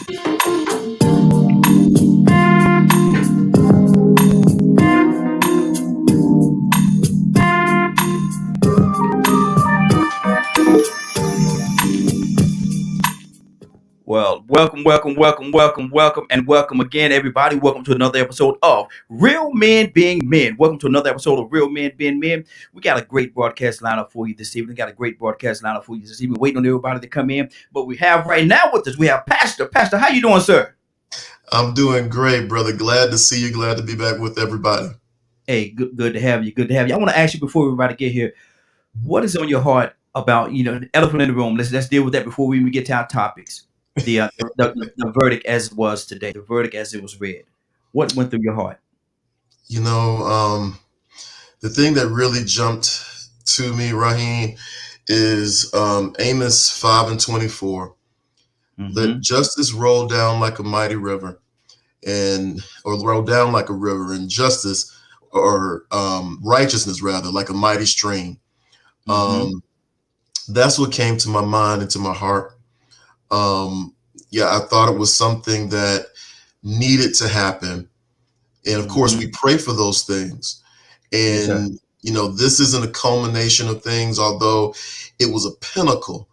Well, welcome, and welcome again, everybody. Welcome to another episode of Real Men Being Men. Welcome to another episode of Real Men Being Men. We got a great broadcast lineup for you this evening. Waiting on everybody to come in. But we have right now with us, we have Pastor. Pastor, how you doing, sir? I'm doing great, brother. Glad to see you. Glad to be back with everybody. Hey, good to have you. Good to have you. I want to ask you before everybody get here, what is on your heart about the elephant in the room? Let's deal with that before we even get to our topics. The verdict as it was today, the verdict as it was read. What went through your heart? You know, the thing that really jumped to me, Raheem, is Amos 5:24. Let justice roll down like a mighty river, or roll down like a river, and justice or righteousness rather like a mighty stream. That's what came to my mind and to my heart. I thought it was something that needed to happen. And of course, we pray for those things. And, this isn't a culmination of things, although it was a pinnacle,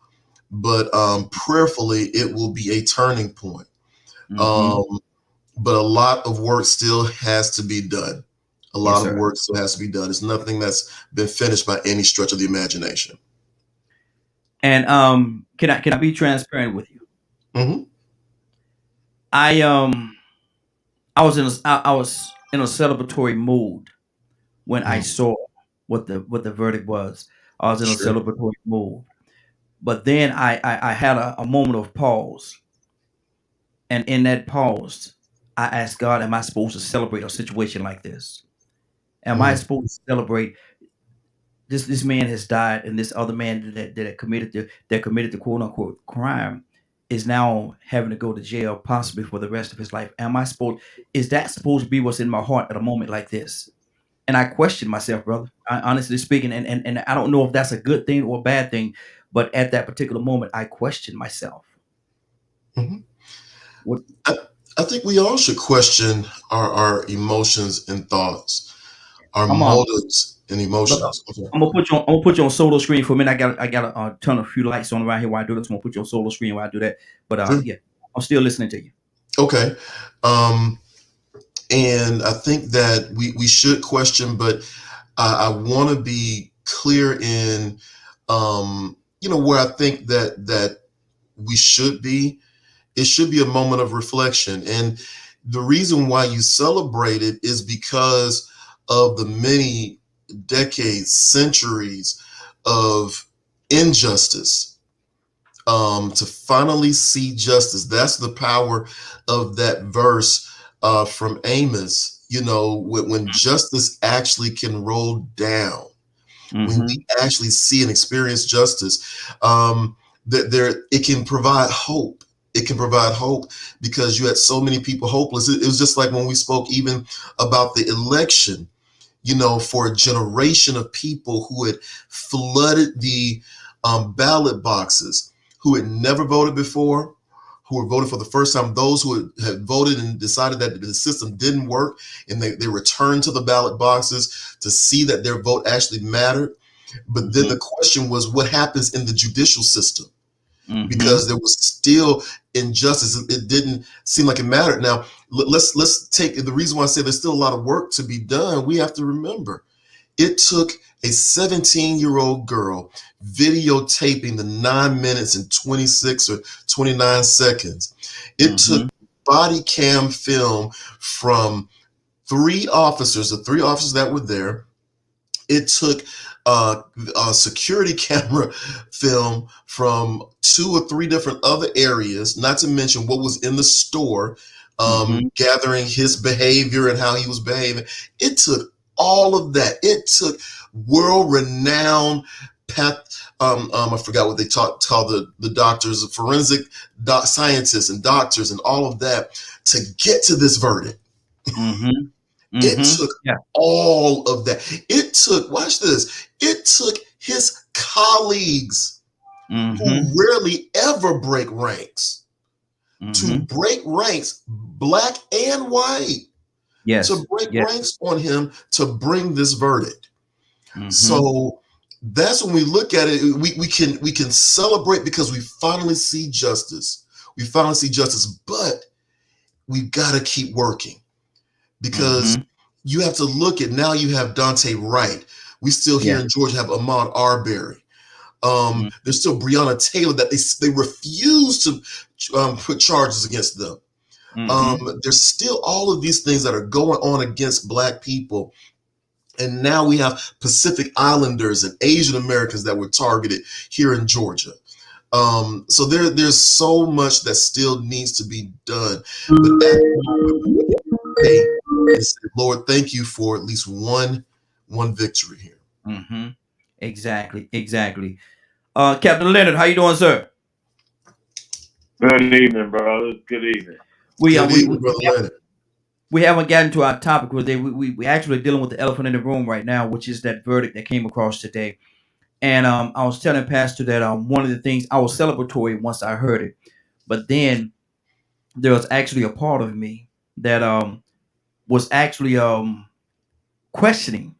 but prayerfully, it will be a turning point. But a lot of work still has to be done. It's nothing that's been finished by any stretch of the imagination. And can I be transparent with you? I was in a celebratory mood when I saw what the verdict was. I was in a celebratory mood, but then I had a moment of pause, and in that pause, I asked God, "Am I supposed to celebrate a situation like this? Am I supposed to celebrate this man has died, and this other man that committed the quote unquote crime is now having to go to jail possibly for the rest of his life? Is that supposed to be what's in my heart at a moment like this?" And I questioned myself, brother, honestly speaking, and I don't know if that's a good thing or a bad thing, but at that particular moment, I questioned myself. What, I think we all should question our emotions and thoughts, our Come on. motives and emotions. Okay. I'm gonna put you on solo screen for a minute. I got to turn a few lights on around here while I do this. I'm gonna put you on solo screen while I do that. But Sure. yeah, I'm still listening to you. Okay. And I think that we should question, but I want to be clear in, where I think that we should be. It should be a moment of reflection. And the reason why you celebrate it is because of the many decades, centuries of injustice. To finally see justice. That's the power of that verse from Amos, when justice actually can roll down, when we actually see and experience justice, it can provide hope. It can provide hope because you had so many people hopeless. It was just like when we spoke even about the election, for a generation of people who had flooded the ballot boxes, who had never voted before, who were voting for the first time, those who had voted and decided that the system didn't work, and they returned to the ballot boxes to see that their vote actually mattered. But then the question was, what happens in the judicial system? Because there was still injustice. It didn't seem like it mattered. Now, let's take the reason why I say there's still a lot of work to be done. We have to remember it took a 17-year-old girl videotaping the 9 minutes and 26 or 29 seconds. It took body cam film from the three officers that were there. It took a security camera film from 2 or 3 different other areas, not to mention what was in the store, gathering his behavior and how he was behaving. It took all of that. It took world-renowned I forgot what they call the doctors, forensic scientists and doctors and all of that to get to this verdict. It took all of that. It took, watch this, it took his colleagues who rarely ever break ranks to Mm-hmm. break ranks, black and white, to Yes. break Yes. ranks on him to bring this verdict. Mm-hmm. So that's when we look at it, we can celebrate because we finally see justice. We finally see justice, but we've got to keep working because Mm-hmm. you have to look at now you have Dante Wright. We still here Yeah. in Georgia have Ahmaud Arbery. Mm-hmm. There's still Breonna Taylor that they refuse to put charges against them. Mm-hmm. There's still all of these things that are going on against black people. And now we have Pacific Islanders and Asian Americans that were targeted here in Georgia. So there's so much that still needs to be done. But and say, Lord, thank you for at least one victory here. Mm-hmm. Exactly. Exactly. Captain Leonard, how you doing, sir? Good evening, brothers. Good evening. We Good evening, Brother Leonard. we haven't gotten to our topic today. We actually dealing with the elephant in the room right now, which is that verdict that came across today. And I was telling Pastor that one of the things I was celebratory once I heard it, but then there was actually a part of me that was actually questioning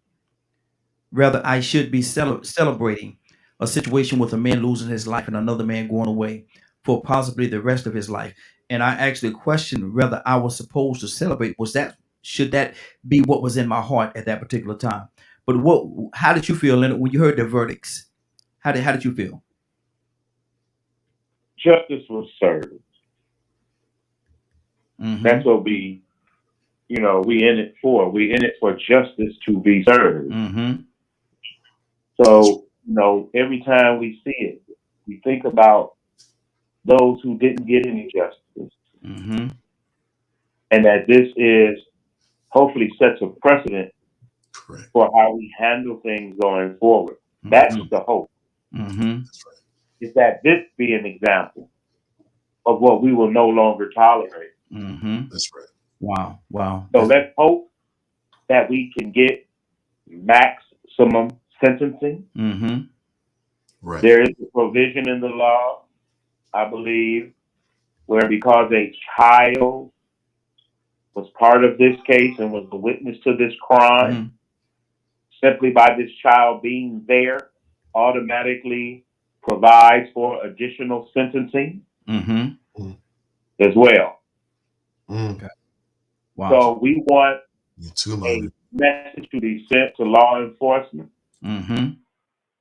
whether I should be celebrating a situation with a man losing his life and another man going away for possibly the rest of his life. And I actually questioned whether I was supposed to celebrate. Should that be what was in my heart at that particular time? But how did you feel, Leonard, when you heard the verdicts? How did you feel? Justice was served. Mm-hmm. That's what we in it for. We in it for justice to be served. Mm-hmm. So, every time we see it, we think about those who didn't get any justice. Mm-hmm. And that this is hopefully sets a precedent Correct. for how we handle things going forward. That's the hope. Mm-hmm. That's right. Is that this be an example of what we will no longer tolerate. Mm-hmm. That's right. Wow. Wow. So let's hope that we can get maximum sentencing. Mm-hmm. Right. There is a provision in the law, I believe, where because a child was part of this case and was the witness to this crime, Mm-hmm. simply by this child being there, automatically provides for additional sentencing Mm-hmm. as well. Mm. Wow. So we want You too, a man. message to be sent to law enforcement Mm-hmm.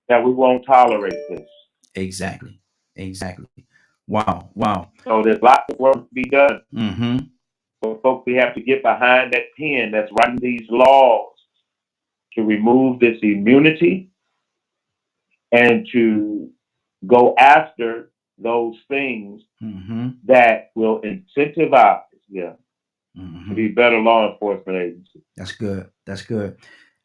that we won't tolerate this. Exactly. Exactly. Wow. Wow. So there's lots of work to be done. Mm-hmm. So folks, we have to get behind that pen that's writing these laws to remove this immunity and to go after those things Mm-hmm. that will incentivize to Mm-hmm. be better law enforcement agencies. That's good. That's good.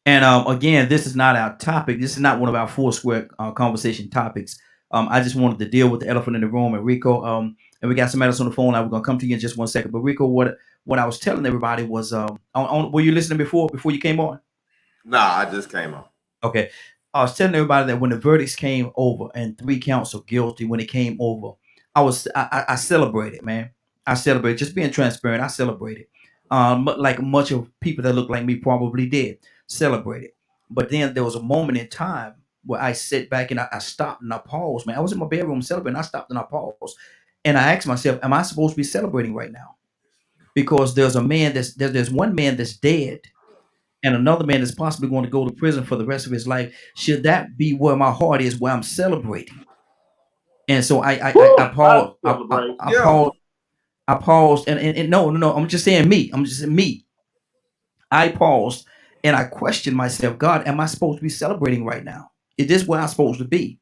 And again, this is not our topic. This is not one of our Foursquare conversation topics. I just wanted to deal with the elephant in the room. And Rico, and we got somebody else on the phone. We're gonna come to you in just 1 second. But Rico, what I was telling everybody was, were you listening before you came on? Nah, I just came on. Okay. I was telling everybody that when the verdicts came over and 3 counts of guilty, when it came over, I celebrated, man. I celebrated just being transparent. I celebrated. But like much of people that look like me probably did celebrated. But then there was a moment in time where I sit back and I stopped and I paused, man. I was in my bedroom celebrating. I stopped and I paused. And I asked myself, am I supposed to be celebrating right now? Because there's a man there's one man that's dead and another man is possibly going to go to prison for the rest of his life. Should that be where my heart is, where I'm celebrating? And so I paused. I Yeah. paused. I paused, and no. I'm just saying me. I'm just saying me. I paused and I questioned myself. God, am I supposed to be celebrating right now? Is this where I'm supposed to be?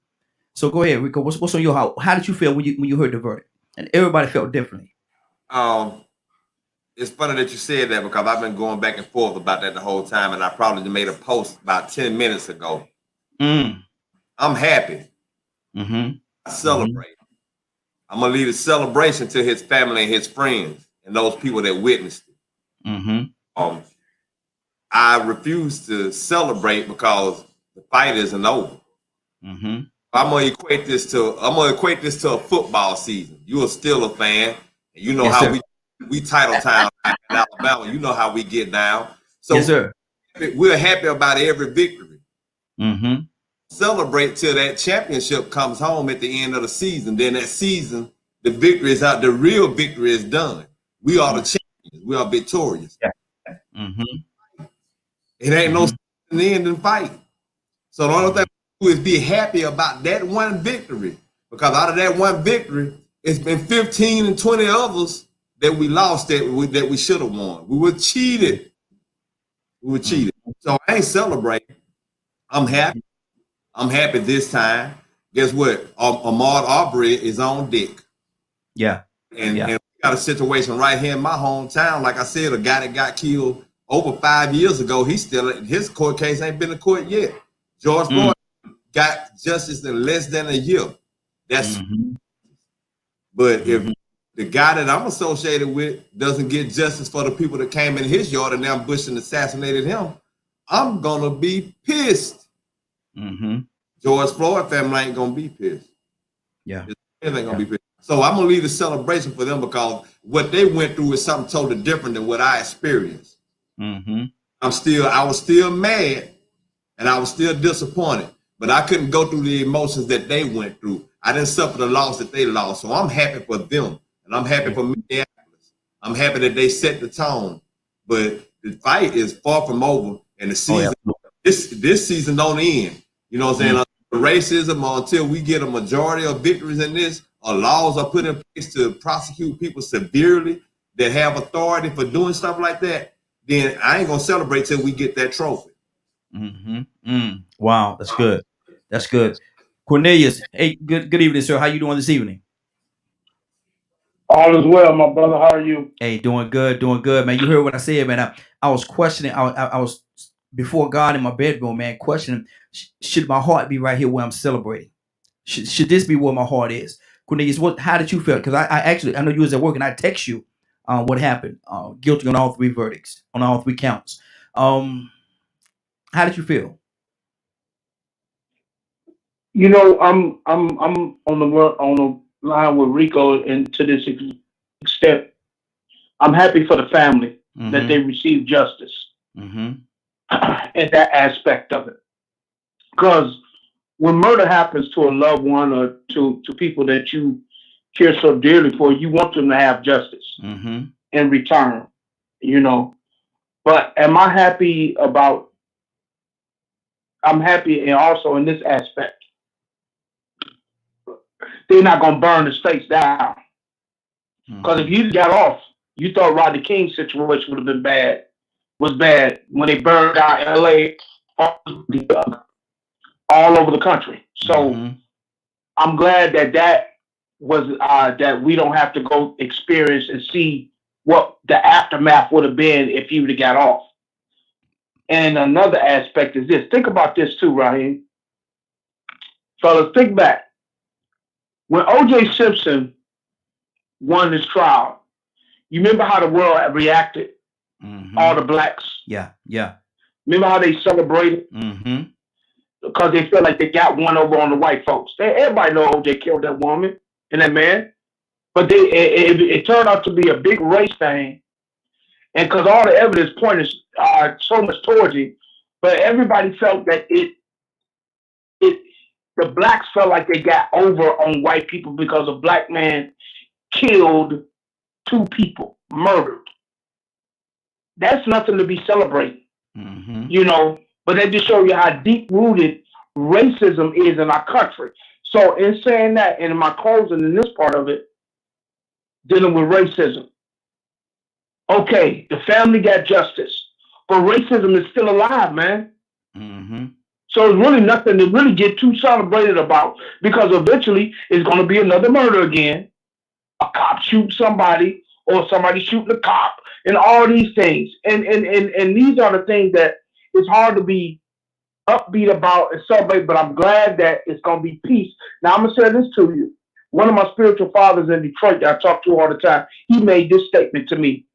So go ahead, Rico. What's on your heart? How did you feel when you heard the verdict? And everybody felt differently. It's funny that you said that because I've been going back and forth about that the whole time, and I probably made a post about 10 minutes ago. Mm. I'm happy. Mm-hmm. I celebrate. I'm gonna leave the celebration to his family and his friends and those people that witnessed it. Mm-hmm. I refuse to celebrate because the fight isn't over. Mm-hmm. I'm gonna equate this to a football season. You're a Steelers fan. You know Yes, how sir. we title town in Alabama. You know how we get down. So Yes, sir. we're happy about every victory. Mm-hmm. Celebrate till that championship comes home at the end of the season. Then that season, the victory is out. The real victory is done. We are the champions. We are victorious. Yeah. Mm-hmm. It ain't no Mm-hmm. end and fight. So the only thing we do is be happy about that one victory. Because out of that one victory, it's been 15 and 20 others that we lost that we should have won. We were cheated. We were cheated. So I ain't celebrating. I'm happy. I'm happy this time. Guess what? Ahmaud Arbery is on deck. Yeah. And Yeah. we got a situation right here in my hometown. Like I said, a guy that got killed over 5 years ago, his court case ain't been in court yet. George Floyd got justice in less than a year. That's but if the guy that I'm associated with doesn't get justice for the people that came in his yard and now Bush and assassinated him, I'm gonna be pissed. George Floyd family ain't gonna be pissed. Yeah. They ain't gonna be pissed. So I'm gonna leave the celebration for them because what they went through is something totally different than what I experienced. I was still mad and I was still disappointed, but I couldn't go through the emotions that they went through. I didn't suffer the loss that they lost. So I'm happy for them and I'm happy for Minneapolis. I'm happy that they set the tone, but the fight is far from over and the season, this season don't end. You know what I'm saying? Racism until we get a majority of victories in this, or laws are put in place to prosecute people severely that have authority for doing stuff like that, then I ain't gonna celebrate till we get that trophy. Wow, that's good. That's good. Cornelius, hey, good evening, sir. How you doing this evening? All is well, my brother. How are you? Hey, doing good, man. You heard what I said, man. I was questioning. I was before God in my bedroom, man, questioning: should my heart be right here where I'm celebrating? Should this be where my heart is? Cornelius, how did you feel? Because I know you was at work and I text you what happened. Guilty on all three verdicts, on all three counts. How did you feel? You know, I'm on the line with Rico, and to this extent, I'm happy for the family that they received justice in that aspect of it. Because when murder happens to a loved one or to people that you care so dearly for, you want them to have justice in return. You know, but am I happy about? I'm happy, and also in this aspect, they're not gonna burn the states down. Because if you got off, you thought Rodney King's situation would have been bad. Was bad when they burned down L.A. all over the country. So I'm glad that was that we don't have to go experience and see what the aftermath would have been if he would have got off. And another aspect is this. Think about this too, Raheem. Fellas, think back. When O.J. Simpson won his trial, you remember how the world reacted? All the blacks. Yeah. Remember how they celebrated? Because they felt like they got one over on the white folks. Everybody know OJ killed that woman and that man. But it turned out to be a big race thing. And because all the evidence pointed so much towards it, but everybody felt that the blacks felt like they got over on white people because a black man killed two people, murdered. That's nothing to be celebrated, you know. But that just shows you how deep rooted racism is in our country. So, in saying that, and in my closing in this part of it, dealing with racism, okay, the family got justice, but racism is still alive, man. So it's really nothing to really get too celebrated about because eventually it's going to be another murder again. A cop shoots somebody, or somebody shooting a cop, and all these things. And these are the things that it's hard to be upbeat about and celebrate, but I'm glad that it's going to be peace. Now, I'm going to say this to you. One of my spiritual fathers in Detroit that I talk to all the time, he made this statement to me.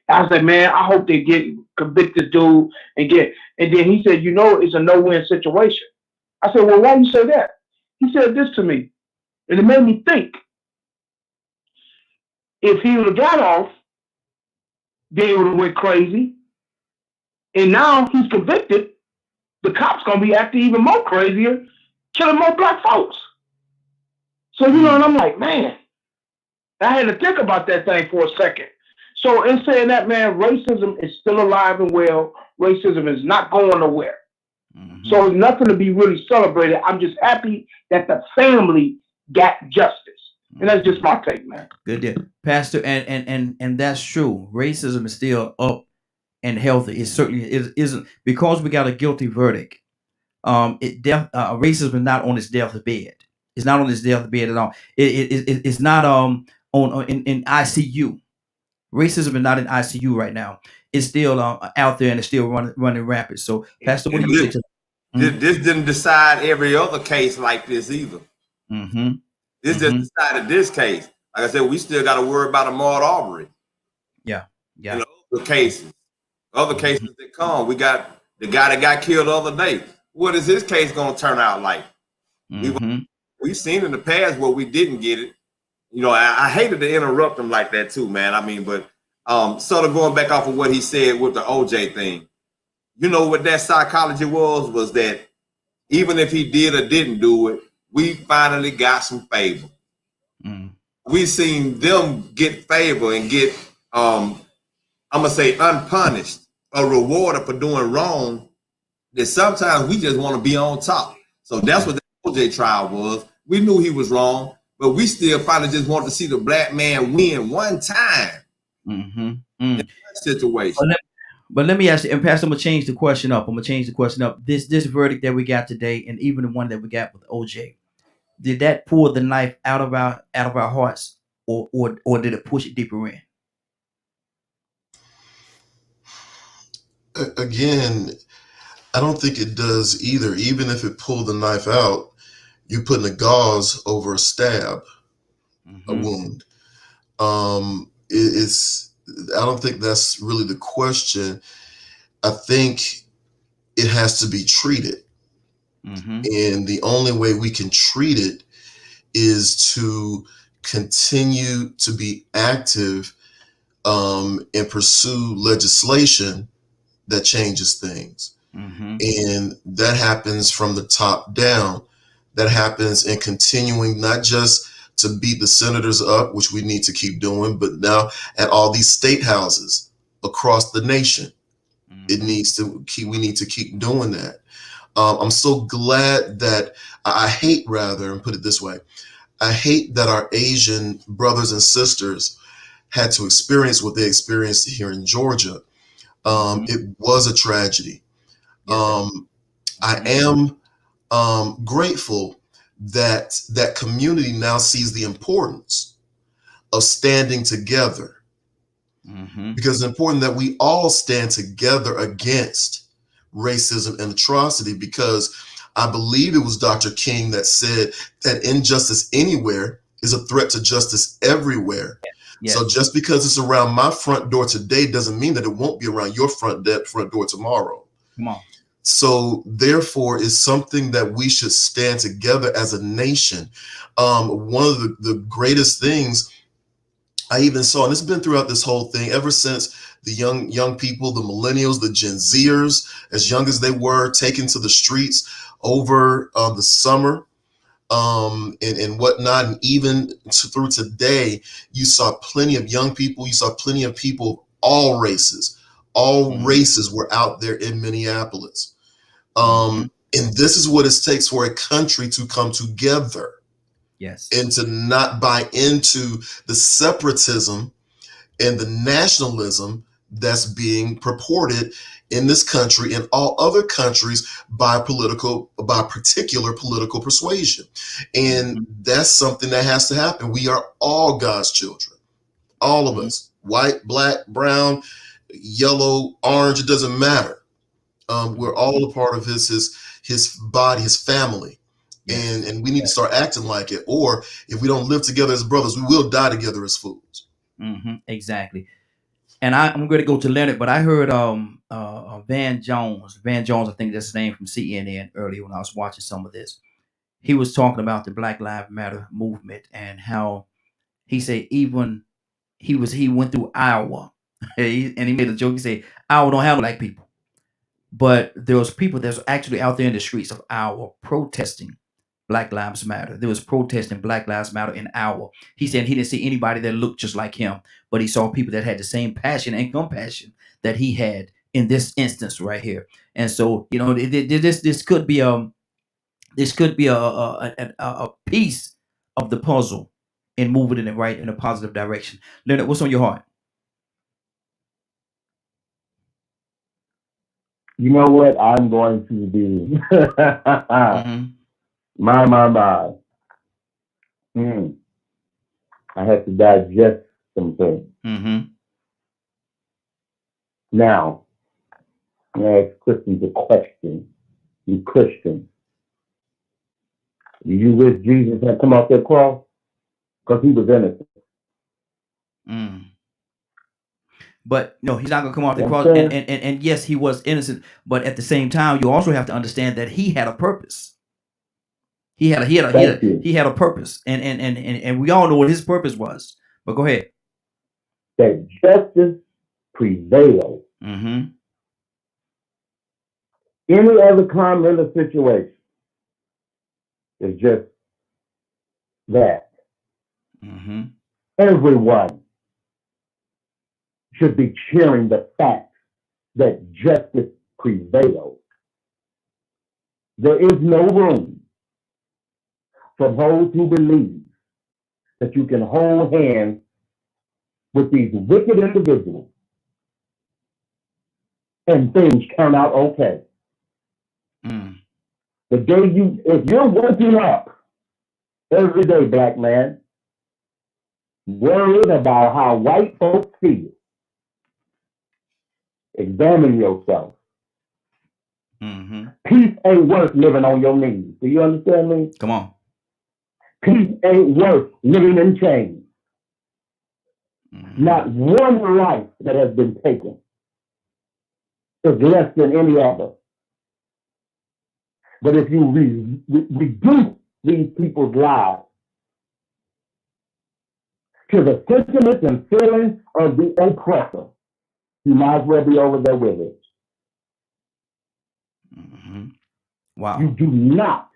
I said, man, I hope they convict this dude and then he said, you know, it's a no-win situation. I said, well, why do you say that? He said this to me, and it made me think. If he would have got off, they would have went crazy. And now he's convicted. The cops gonna be acting even more crazier, killing more black folks. So and I'm like, man, I had to think about that thing for a second. So in saying that, man, racism is still alive and well. Racism is not going nowhere. Mm-hmm. So it's nothing to be really celebrated. I'm just happy that the family got justice. And that's just my take, man. Good deal. Pastor, and that's true. Racism is still up and healthy. It certainly isn't, because we got a guilty verdict. Racism is not on its deathbed. It's not on its deathbed at all. It's not in ICU. Racism is not in ICU right now. It's still out there, and it's still running rapid. So, Pastor, what do you say? This didn't decide every other case like this either. Mm-hmm. This just decided this case. Like I said, we still got to worry about Ahmaud Arbery. Yeah. Other cases that come. We got the guy that got killed the other day. What is his case going to turn out like? Mm-hmm. We've seen in the past where we didn't get it. I hated to interrupt him like that too, man. I mean, but sort of going back off of what he said with the OJ thing. What that psychology was that even if he did or didn't do it, we finally got some favor. Mm. We seen them get favor and get, I'm going to say, unpunished or rewarded for doing wrong, that sometimes we just want to be on top. So that's what the OJ trial was. We knew he was wrong, but we still finally just wanted to see the black man win one time in that situation. But let me ask you, and Pastor, I'm gonna change the question up. This verdict that we got today, and even the one that we got with OJ, did that pull the knife out of our hearts, or did it push it deeper in? Again, I don't think it does either. Even if it pulled the knife out, you're putting a gauze over a stab, a wound. I don't think that's really the question. I think it has to be treated. And the only way we can treat it is to continue to be active and pursue legislation that changes things. And that happens from the top down. That happens in continuing not just to beat the senators up, which we need to keep doing, but now at all these state houses across the nation. We need to keep doing that. I'm so glad that I hate that our Asian brothers and sisters had to experience what they experienced here in Georgia. It was a tragedy. I am grateful that that community now sees the importance of standing together, because it's important that we all stand together against racism and atrocity, because I believe it was Dr. King that said that injustice anywhere is a threat to justice everywhere. Yes. So just because it's around my front door today doesn't mean that it won't be around your front door tomorrow. Come on. So therefore, it's something that we should stand together as a nation. One of the greatest things I even saw, and it's been throughout this whole thing, ever since the young people, the millennials, the Gen Zers, as young as they were, taken to the streets over the summer and whatnot, and even through today, you saw plenty of young people. You saw plenty of people, all races. All races were out there in Minneapolis. And this is what it takes for a country to come together. Yes. And to not buy into the separatism and the nationalism that's being purported in this country and all other countries by particular political persuasion. And that's something that has to happen. We are all God's children, all of us, white, black, brown, yellow, orange, it doesn't matter. We're all a part of his body, his family. And we need to start acting like it. Or if we don't live together as brothers, we will die together as fools. Exactly. And I'm going to go to Leonard, but I heard Van Jones, I think that's his name, from CNN earlier when I was watching some of this. He was talking about the Black Lives Matter movement and how he said even he went through Iowa, and he made a joke. He said, "Iowa don't have no black people," but there was people that's actually out there in the streets of Iowa protesting Black Lives Matter. There was protesting Black Lives Matter in Iowa. He said he didn't see anybody that looked just like him, but he saw people that had the same passion and compassion that he had in this instance right here. And so, you know, this could be a piece of the puzzle in moving in a positive direction. Leonard, what's on your heart? You know what I'm going to do? Mm-hmm. My. I have to digest some things. Mm-hmm. Now, I'm going to ask Christians a question. You Christians, do you wish Jesus had come off that cross? Because he was innocent. Mm. But no, he's not going to come off the Yes, cross. sir. And yes, he was innocent. But at the same time, you also have to understand that he had a purpose. He had a purpose, and we all know what his purpose was. But go ahead. That justice prevails. Mm-hmm. Any other crime in the situation is just that. Mm-hmm. Everyone should be cheering the fact that justice prevails. There is no room for those who believe that you can hold hands with these wicked individuals and things turn out okay. Mm. The day if you're waking up every day, black man, worried about how white folks feel, examine yourself. Mm-hmm. Peace ain't worth living on your knees. Do you understand me? Come on. Peace ain't worth living in chains. Mm-hmm. Not one life that has been taken is less than any other. But if you reduce these people's lives to the sentiments and feelings of the oppressor, you might as well be over there with it. Mm-hmm. Wow. You do not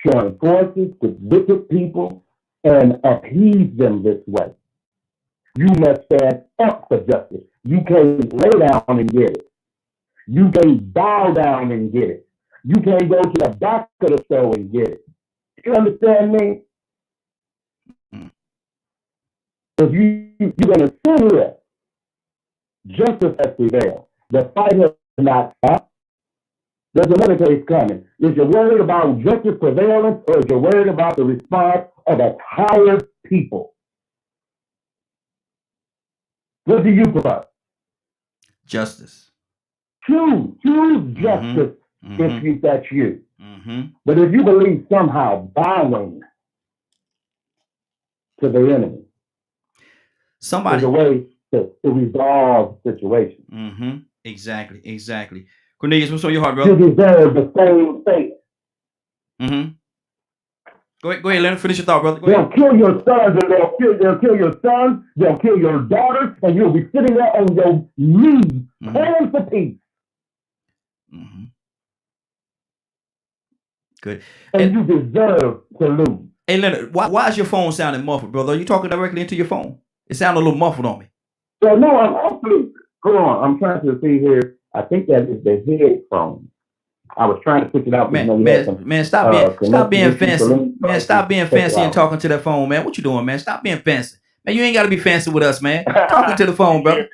join forces with wicked people and appease them this way. You must stand up for justice. You can't lay down and get it. You can't bow down and get it. You can't go to the back of the store and get it. You understand me? If you're going to sit here, justice has prevailed. The fight has not stopped. There's another case coming. Is you worried about justice prevailing, or is you worried about the response of a tired people? What do you prefer? Justice. Choose justice if that's you. Mm-hmm. But if you believe somehow bowing to the enemy is a way to resolve the situation. Mm-hmm. Exactly. Cornelius, what's on your heart, brother? You deserve the same fate. Mm-hmm. Go ahead, Leonard. Finish your thought, brother. They'll kill your sons, and they'll kill your sons. They'll kill your daughters, and you'll be sitting there on your knees praying for peace. Mm-hmm. Good. And you deserve to lose. Hey, Leonard, why is your phone sounding muffled, brother? Are you talking directly into your phone? It sounded a little muffled on me. Well, no, I'm actually. Hold on, I'm trying to see here. I think that is the headphone. I was trying to switch it out. Man, stop being fancy. Man, stop being fancy and talking to that phone, man. What you doing, man? Stop being fancy. Man, you ain't got to be fancy with us, man. Talking to the phone, brother.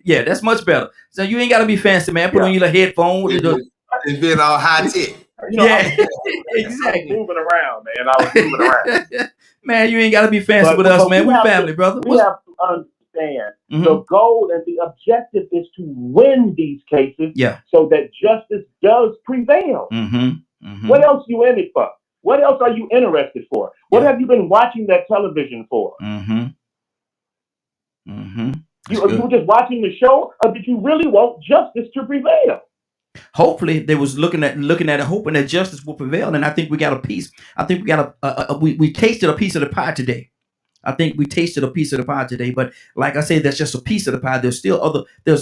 Yeah, that's much better. So you ain't got to be fancy, man. Put on your headphone. It's been all high tech. You know, exactly. I was moving around, man. I was moving around. Man, you ain't got to be fancy with us, man. We family, brother. We have to understand the goal and the objective is to win these cases so that justice does prevail. What else are you in it for? What else are you interested for? What have you been watching that television for? You were just watching the show, or did you really want justice to prevail? Hopefully, they was looking at it, hoping that justice will prevail, and I think we got a piece. I think we got we tasted a piece of the pie today. I think we tasted a piece of the pie today, but like I said, that's just a piece of the pie. There's still other. There's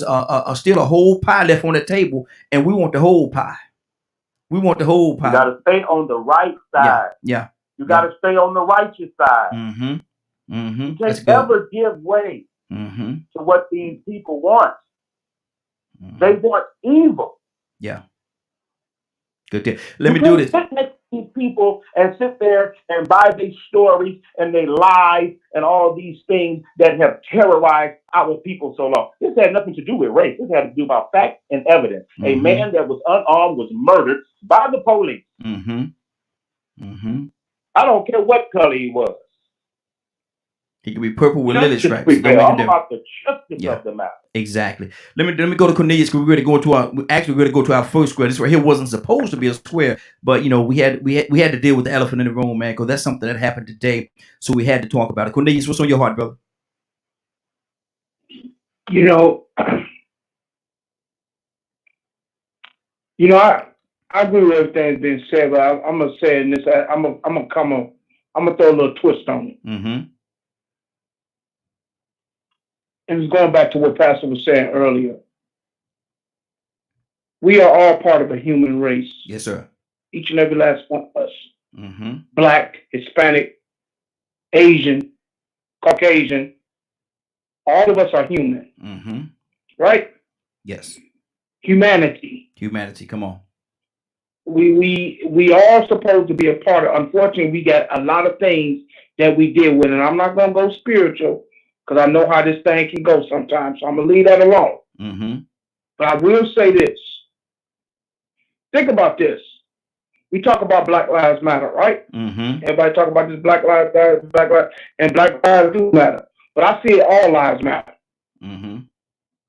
still a whole pie left on the table, and we want the whole pie. We want the whole pie. You got to stay on the right side. Yeah. You got to stay on the righteous side. Mm-hmm. Mm-hmm. You can't ever give way mm-hmm. to what these people want. Mm-hmm. They want evil. Yeah. Good deal. Let me do this. Sit next to these people and sit there and buy these stories and they lies and all these things that have terrorized our people so long. This had nothing to do with race. This had to do about fact and evidence. Mm-hmm. A man that was unarmed was murdered by the police. Mm-hmm. Mm-hmm. I don't care what color he was. He could be purple with lily stripes. All about the justice of the matter. Exactly. Let me go to Cornelius because we're going to go to our first square. This right here wasn't supposed to be a square, but you know we had to deal with the elephant in the room, man, because that's something that happened today. So we had to talk about it. Cornelius, what's on your heart, brother? You know, I agree with everything that's been said, but I'm gonna say in this, I'm gonna throw a little twist on it. Mm-hmm. And it's going back to what Pastor was saying earlier. We are all part of a human race. Yes, sir. Each and every last one of us. Mm-hmm. Black, Hispanic, Asian, Caucasian. All of us are human. Mm-hmm. Right? Yes. Humanity. Come on. We all supposed to be a part of. Unfortunately, we got a lot of things that we deal with, and I'm not going to go spiritual because I know how this thing can go sometimes. So I'm going to leave that alone. Mm-hmm. But I will say this. Think about this. We talk about Black Lives Matter, right? Mm-hmm. Everybody talk about this Black Lives, and Black Lives do matter. But I see it, all lives matter. Mm-hmm.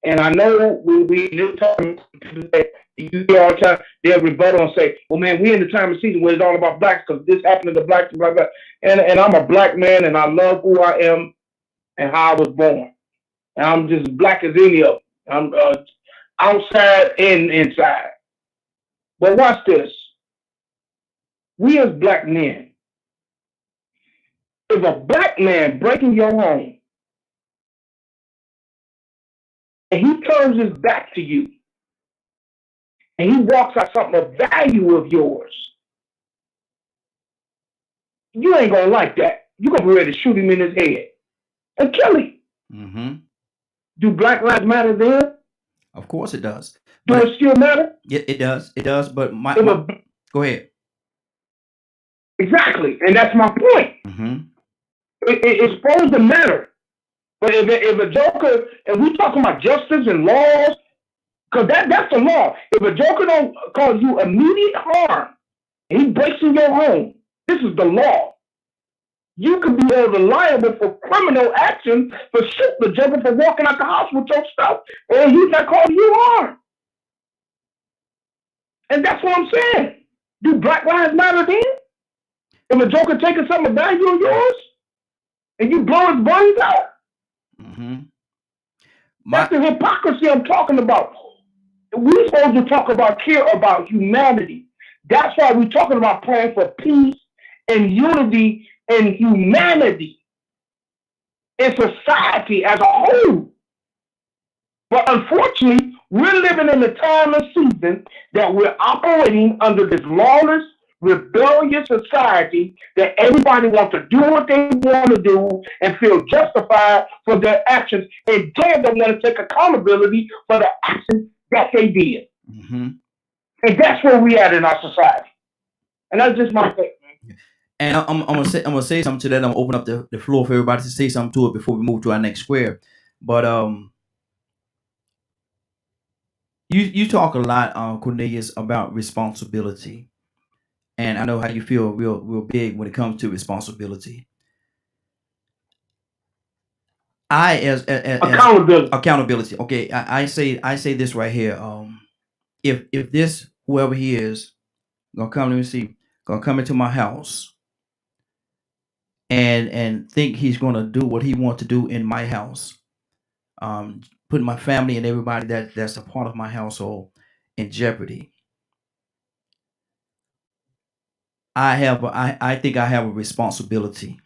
And I know we talking, you hear all the time, they'll rebuttal and say, well, man, we in the time of season where it's all about blacks because this happened to the blacks and blah, blah. And I'm a black man and I love who I am and how I was born. And I'm just black as any of them. I'm outside and inside. But watch this. We as black men, if a black man breaking your home and he turns his back to you and he walks out something of value of yours, you ain't gonna like that. You're gonna be ready to shoot him in his head and kill him. Mm-hmm. Do Black Lives Matter then? Of course it does. Do it still matter? Yeah, it does. It does. But go ahead. Exactly, and that's my point. Mm-hmm. It's supposed to matter, but if a joker, and we talking about justice and laws, because that's the law. If a joker don't cause you immediate harm, and he breaks in your home, this is the law. You could be held liable for criminal action for shooting the joker for walking out the house with your stuff, and he's not causing you harm. And that's what I'm saying. Do Black Lives Matter then? If a joker taking something of value of yours, and you blow his brains out? Mm-hmm. That's the hypocrisy I'm talking about. We're supposed to talk about care about humanity. That's why we're talking about praying for peace and unity and humanity in society as a whole. But unfortunately, we're living in a time and season that we're operating under this lawless, rebellious society that everybody wants to do what they want to do and feel justified for their actions, and then they want to take accountability for the actions that they did. Mm-hmm. And that's where we at in our society. And that's just my thing. And I'm gonna say something to that. I'm gonna open up the floor for everybody to say something to it before we move to our next square. But you talk a lot, Cornelius, about responsibility, and I know how you feel real big when it comes to responsibility. As accountability. Okay, I say this right here. If this whoever he is gonna come into my house and think he's gonna do what he wants to do in my house, putting my family and everybody that's a part of my household in jeopardy. I think I have a responsibility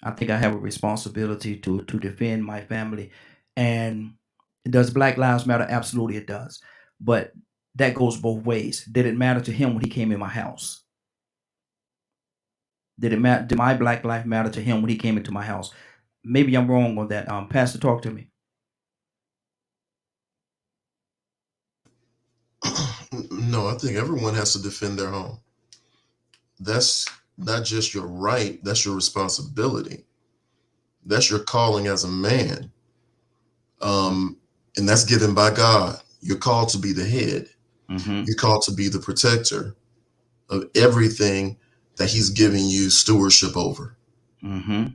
I think I have a responsibility to defend my family. And does Black Lives Matter? Absolutely, it does. But that goes both ways. Did it matter to him when he came in my house? Did it matter? Did my Black life matter to him when he came into my house? Maybe I'm wrong on that. Pastor, talk to me. No, I think everyone has to defend their home. That's not just your right, that's your responsibility. That's your calling as a man. And that's given by God. You're called to be the head. Mm-hmm. You're called to be the protector of everything that he's giving you stewardship over. Mm-hmm.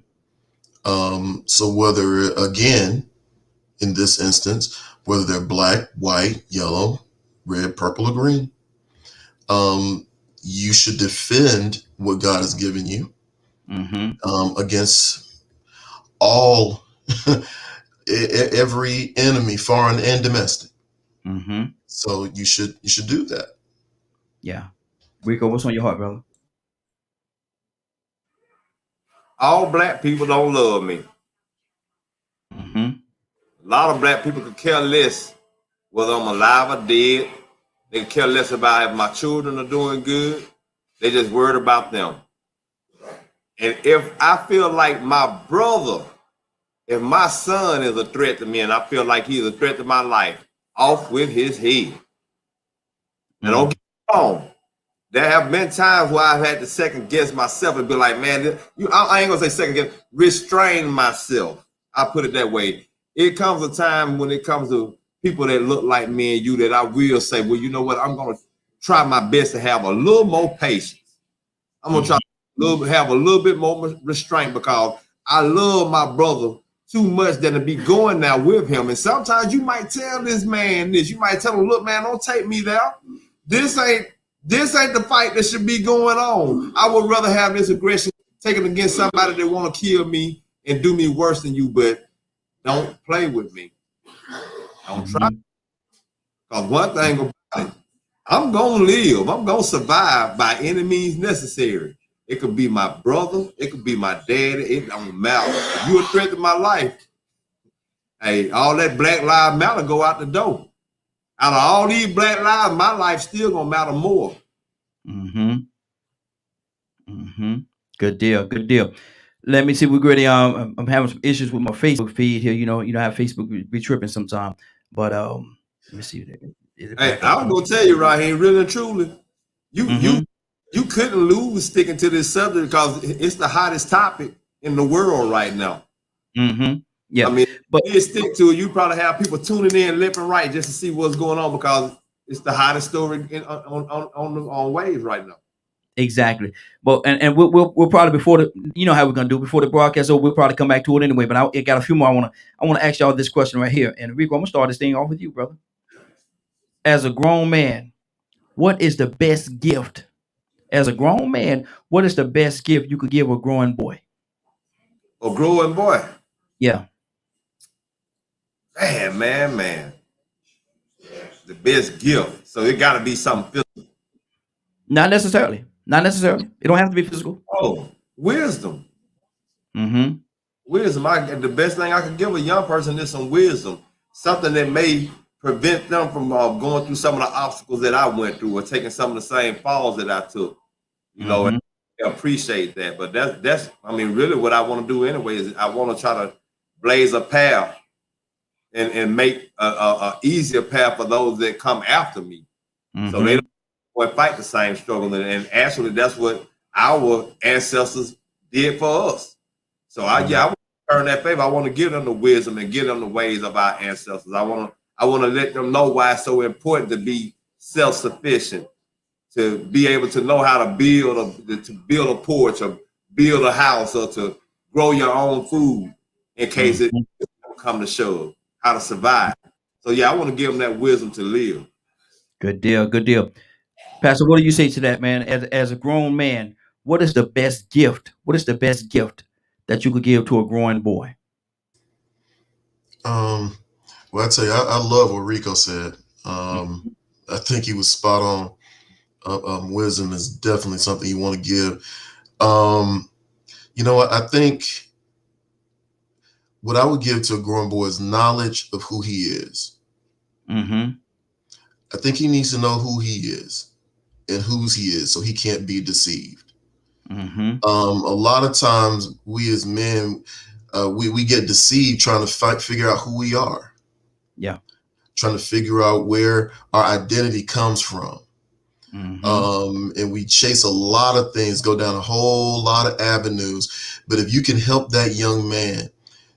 So whether, again, in this instance, whether they're black, white, yellow, red, purple, or green, you should defend what God has given you against all, every enemy, foreign and domestic. Mm-hmm. So you should do that. Yeah. Rico, what's on your heart, brother? All black people don't love me. Mm-hmm. A lot of black people could care less whether I'm alive or dead. They could care less about if my children are doing good. They just worried about them. And if I feel like my brother, if my son is a threat to me and I feel like he's a threat to my life, off with his head. And don't get me wrong. There have been times where I've had to second guess myself and be like, man, I ain't gonna say second guess, restrain myself. I put it that way. It comes a time when it comes to people that look like me and you that I will say, well, you know what? I'm gonna try my best to have a little more patience. I'm gonna try to have a little bit more restraint because I love my brother too much than to be going there with him. And sometimes you might tell this man this. You might tell him, look, man, don't take me there. This ain't the fight that should be going on. I would rather have this aggression taken against somebody that want to kill me and do me worse than you, but don't play with me. Don't try. Because one thing about it, I'm going to live. I'm going to survive by any means necessary. It could be my brother. It could be my daddy. It don't matter. If you're a threat to my life, hey, all that Black Lives Matter go out the door. Out of all these black lives, my life still going to matter more. Mm-hmm. Mm-hmm. Good deal. Good deal. Let me see. We're ready. I'm having some issues with my Facebook feed here. You know how Facebook be tripping sometime. But let me see. Hey, I'm gonna tell you right here, really and truly, you couldn't lose sticking to this subject because it's the hottest topic in the world right now. Mm-hmm. Yeah. I mean, but if you stick to it, you probably have people tuning in left and right just to see what's going on because it's the hottest story on waves right now. Exactly. But and we'll probably before the how we're gonna do before the broadcast, so we'll probably come back to it anyway. But I got a few more. I wanna ask y'all this question right here. And Rico, I'm gonna start this thing off with you, brother. As a grown man, what is the best gift? As a grown man, what is the best gift you could give a growing boy? A growing boy? Yeah. Man. The best gift. So it gotta be something physical. Not necessarily. It don't have to be physical. Oh, wisdom. Mm-hmm. Wisdom. The best thing I can give a young person is some wisdom. Something that may prevent them from going through some of the obstacles that I went through or taking some of the same falls that I took. You know, and I appreciate that. But that's I mean, really what I want to do anyway is I want to try to blaze a path and make a easier path for those that come after me. So they don't fight the same struggle. And actually that's what our ancestors did for us. So I want to turn that favor. I want to give them the wisdom and give them the ways of our ancestors. I want to let them know why it's so important to be self-sufficient, to be able to know how to build a porch or build a house or to grow your own food in case it come to shove, how to survive. So yeah, I want to give them that wisdom to live. Good deal. Pastor, what do you say to that, man? As a grown man, what is the best gift? What is the best gift that you could give to a growing boy? Well, I tell you, I love what Rico said. I think he was spot on. Wisdom is definitely something you want to give. I think what I would give to a growing boy is knowledge of who he is. Mm-hmm. I think he needs to know who he is and whose he is, so he can't be deceived. Mm-hmm. A lot of times we as men, we get deceived trying to figure out who we are. Yeah. Trying to figure out where our identity comes from. Mm-hmm. And we chase a lot of things, go down a whole lot of avenues. But if you can help that young man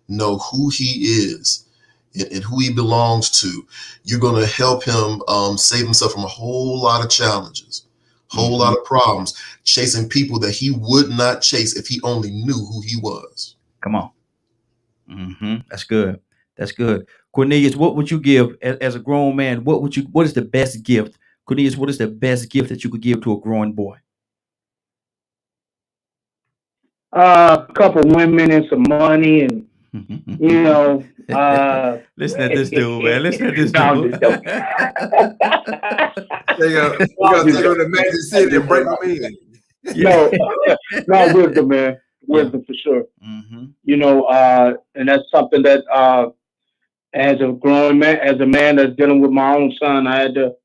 know who he is and who he belongs to, you're going to help him save himself from a whole lot of challenges, whole lot of problems, chasing people that he would not chase if he only knew who he was. Come on. Mm-hmm. That's good. That's good. Cornelius, what would you give as a grown man? What is the best gift? Cornelius, what is the best gift that you could give to a growing boy? A couple women and some money, and you know. Listen to this dude, man. Listen to this No, I'm dude. just joking. We're gonna take them to Magic City and break them in. No, wisdom, man. Wisdom for sure. Mm-hmm. You know, and that's something that as a growing man, as a man that's dealing with my own son, I had to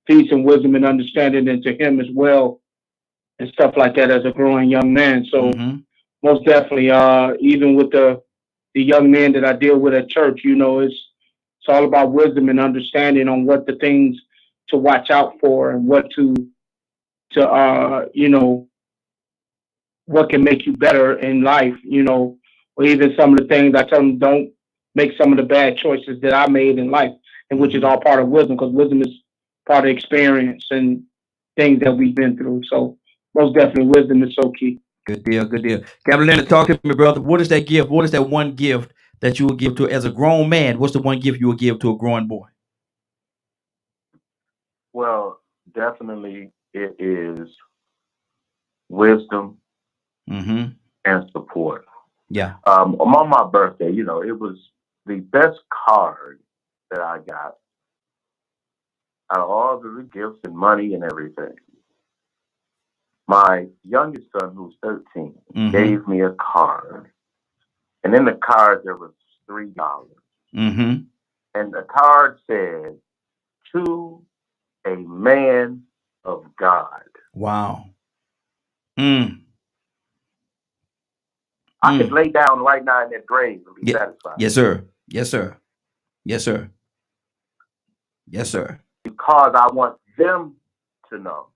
feed some wisdom and understanding into him as well, and stuff like that as a growing young man. So most definitely, even with the young men that I deal with at church, you know, it's all about wisdom and understanding on what the things to watch out for and what to you know, what can make you better in life, you know, or even some of the things I tell them, don't make some of the bad choices that I made in life, and which is all part of wisdom, because wisdom is part of experience and things that we've been through. So most definitely wisdom is so key. Good deal. Good deal. Captain Leonard, talk to me, brother. What is that gift? What is that one gift that you would give to as a grown man? What's the one gift you would give to a growing boy? Well, definitely it is wisdom and support. Yeah. On my birthday, you know, it was the best card that I got out of all the gifts and money and everything. My youngest son, who's 13, gave me a card. And in the card, there was $3. And the card said, "To a man of God." Wow. I could lay down right now in that grave and be satisfied. Yes, sir. Yes, sir. Yes, sir. Yes, sir. Because I want them to know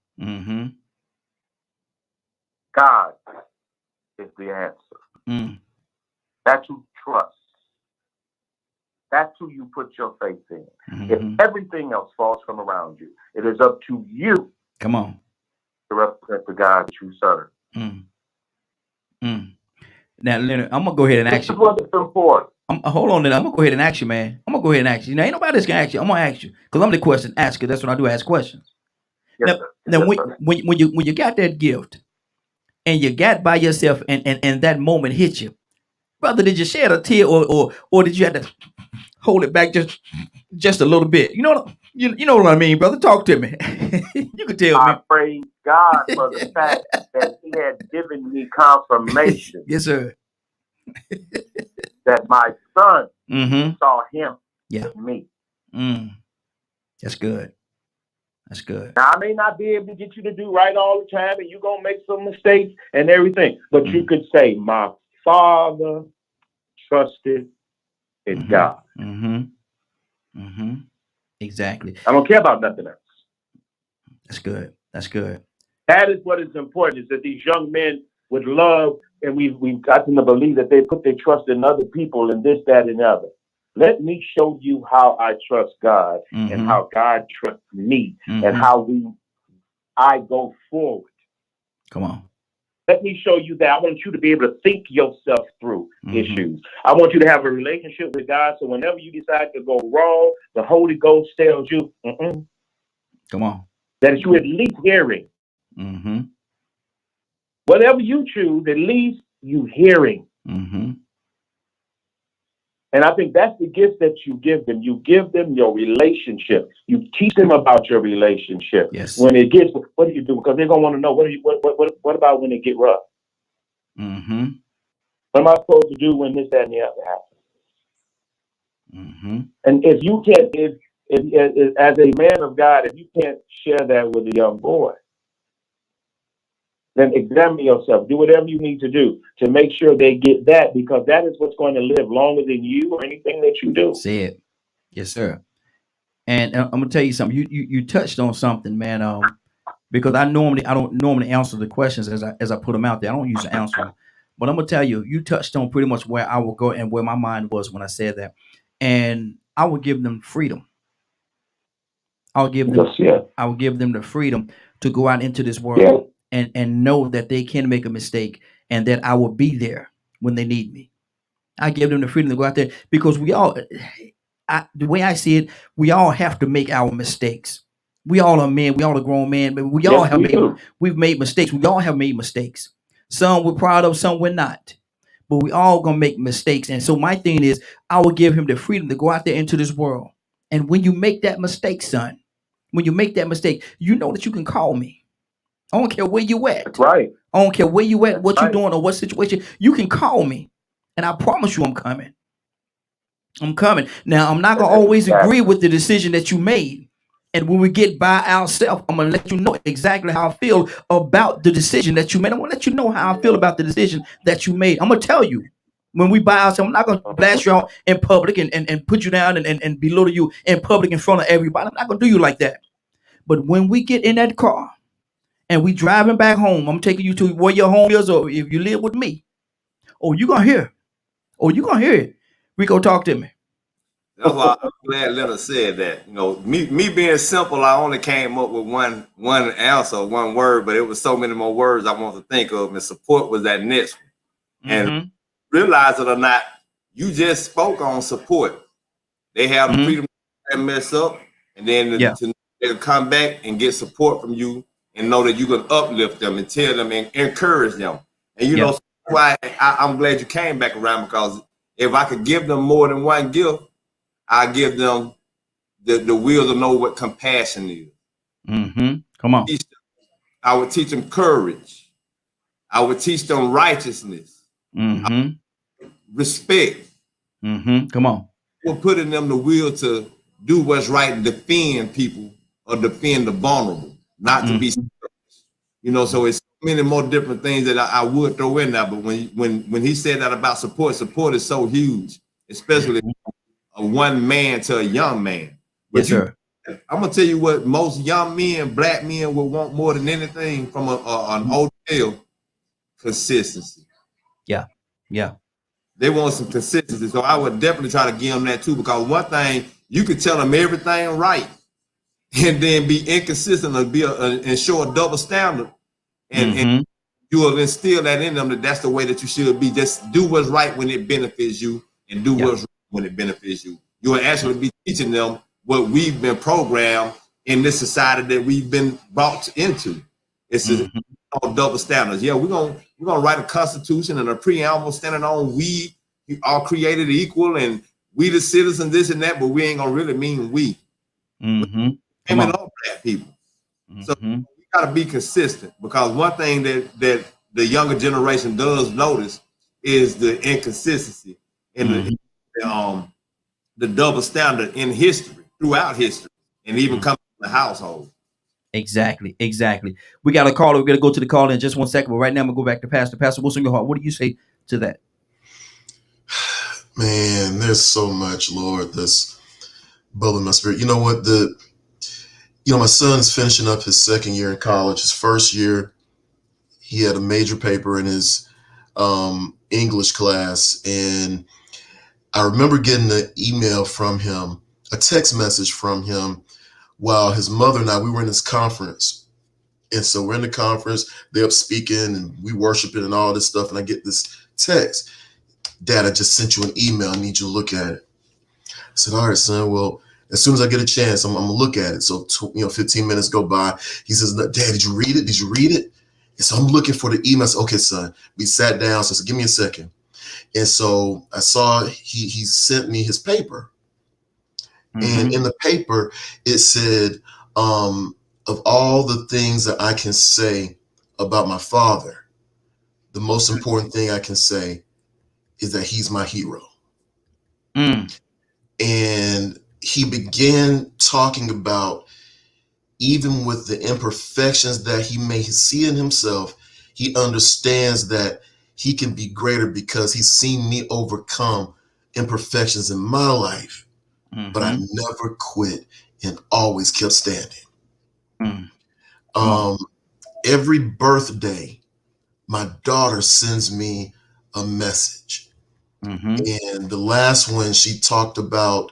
God is the answer. That's who trust. That's who you put your faith in. If everything else falls from around you, it is up to you. Come on. To represent the God that you serve. Now, Leonard, I'm gonna go ahead and ask you. This is what's important. Hold on, Leonard. I'm gonna go ahead and ask you, man. I'm gonna go ahead and ask you. Now, ain't nobody that's gonna ask you. I'm gonna ask you because I'm the question asker. That's what I do. Ask questions. Yes, now, sir. when you got that gift and you got by yourself and that moment hit you, brother, did you shed a tear or did you have to hold it back just a little bit? You know you know what I mean, brother. Talk to me. You can tell me. I praise God for the fact that He had given me confirmation. Yes, sir. That my son saw Him in me. That's good. That's good. Now, I may not be able to get you to do right all the time, and you're going to make some mistakes and everything. But you could say, my father trusted in God. Exactly. I don't care about nothing else. That's good. That's good. That is what is important, is that these young men would love, and we've gotten to believe that they put their trust in other people and this, that, and the other. Let me show you how I trust God and how God trusts me and how I go forward. Come on. Let me show you that. I want you to be able to think yourself through issues. I want you to have a relationship with God, so whenever you decide to go wrong, the Holy Ghost tells you, come on, that you at least hearing. Whatever you choose, at least you hearing. And I think that's the gift that you give them. You give them your relationship. You teach them about your relationship. Yes. When it gets, what do you do? Because they're gonna want to know what about when it get rough? What am I supposed to do when this, that, and the other happens? And if you can't, if as a man of God, if you can't share that with a young boy, then examine yourself. Do whatever you need to do to make sure they get that, because that is what's going to live longer than you or anything that you do. Say it. Yes, sir. And I'm gonna tell you something. You touched on something, man. Because I don't normally answer the questions as I put them out there. I don't usually answer them. But I'm gonna tell you, you touched on pretty much where I will go and where my mind was when I said that. And I would give them freedom. I would give them I would give them the freedom to go out into this world and know that they can make a mistake and that I will be there when they need me. I give them the freedom to go out there because the way I see it, we all have to make our mistakes. We all are men. We all are grown men, but we all we've made mistakes. We all have made mistakes. Some we're proud of, some we're not. But we all gonna make mistakes. And so my thing is, I will give him the freedom to go out there into this world. And when you make that mistake, son, when you make that mistake, you know that you can call me. I don't care where you at. That's right. I don't care where you at, what you're doing, or what situation. You can call me, and I promise you, I'm coming. I'm coming. Now, I'm not gonna always agree with the decision that you made. And when we get by ourselves, I'm gonna let you know exactly how I feel about the decision that you made. I'm gonna let you know how I feel about the decision that you made. I'm gonna tell you when we by ourselves. I'm not gonna blast you out in public and put you down and belittle you in public in front of everybody. I'm not gonna do you like that. But when we get in that car and we driving back home, I'm taking you to where your home is, or if you live with me, you gonna hear. You gonna hear it. Rico, talk to me. That's why I'm glad Leonard said that. You know, me being simple, I only came up with one answer, one word, but it was so many more words I want to think of, and support was that next one. And realize it or not, you just spoke on support. They have the freedom to mess up, and then they'll come back and get support from you and know that you can uplift them and tell them and encourage them. And you know why I'm glad you came back around, because if I could give them more than one gift, I give them the will to know what compassion is. Come on. I would teach them courage. I would teach them righteousness. Respect. Come on. We're putting them the will to do what's right and defend people or defend the vulnerable, not to be. You know, so it's many more different things that I would throw in there. But when he said that about support is so huge, especially a one man to a young man. But yes, sir. I'm gonna tell you what most young men, black men, will want more than anything from an old male: consistency. Yeah. They want some consistency. So I would definitely try to give them that too, because one thing, you could tell them everything right and then be inconsistent and show a double standard, and you will instill that in them that that's the way that you should be. Just do what's right when it benefits you, and do what's right when it benefits you. You will actually be teaching them what we've been programmed in this society that we've been brought into. It's double standards. Yeah, we're gonna write a constitution and a preamble standing on we are created equal and we the citizens, this and that, but we ain't gonna really mean we. Women or black people. So we gotta be consistent, because one thing that the younger generation does notice is the inconsistency in the double standard in history, throughout history, and even coming from the household. Exactly. We got a caller. We're gonna go to the call in just 1 second, but right now I'm gonna go back to Pastor. Pastor, what's on your heart? What do you say to that? Man, there's so much, Lord, that's bubbling my spirit. You know what? My son's finishing up his second year in college. His first year, he had a major paper in his English class, and I remember getting an email from him, a text message from him, while his mother and I, we were in this conference. And so we're in the conference, they're up speaking and we worshiping and all this stuff. And I get this text: Dad, I just sent you an email. I need you to look at it. I said, all right, son, well, as soon as I get a chance, I'm gonna look at it. So 15 minutes go by. He says, Dad, did you read it? Did you read it? And so I'm looking for the email. I said, okay, son. We sat down. So I said, give me a second. And so I saw he sent me his paper. And in the paper, it said, of all the things that I can say about my father, the most important thing I can say is that he's my hero. And he began talking about, even with the imperfections that he may see in himself, he understands that he can be greater because he's seen me overcome imperfections in my life. But I never quit and always kept standing. Every birthday, my daughter sends me a message. And the last one, she talked about,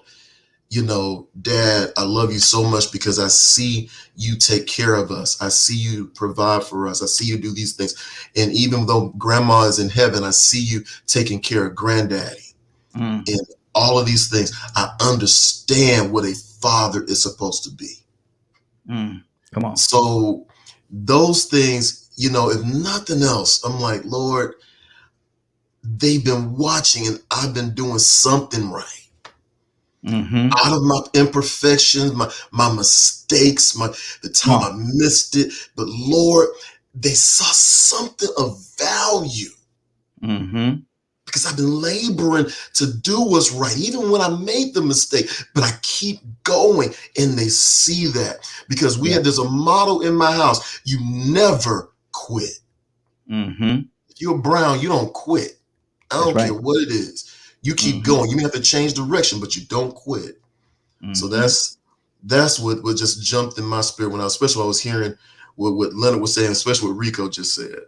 you know, Dad, I love you so much because I see you take care of us. I see you provide for us. I see you do these things. And even though Grandma is in heaven, I see you taking care of Granddaddy. And all of these things, I understand what a father is supposed to be. Come on. So those things, you know, if nothing else, I'm like, Lord, they've been watching and I've been doing something right. Out of my imperfections, my mistakes, the time I missed it. But Lord, they saw something of value. Because I've been laboring to do what's right, even when I made the mistake, but I keep going and they see that. Because there's a motto in my house: you never quit. If you're brown, you don't quit. I don't care what it is. You keep going. You may have to change direction, but you don't quit. So that's what just jumped in my spirit when especially when I was hearing what Leonard was saying, especially what Rico just said.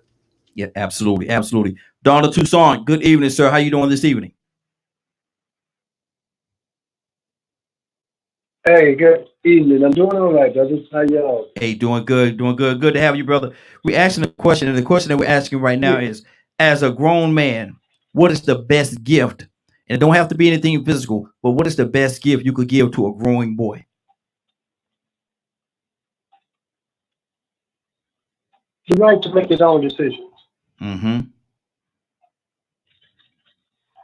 Yeah, absolutely, absolutely. Donald Toussaint, good evening, sir. How you doing this evening? Hey, good evening. I'm doing all right, brothers. How y'all? Hey, doing good, doing good. Good to have you, brother. We're asking a question, and the question that we're asking right now is, as a grown man, what is the best gift? And it don't have to be anything physical, but what is the best gift you could give to a growing boy? The right to make his own decisions.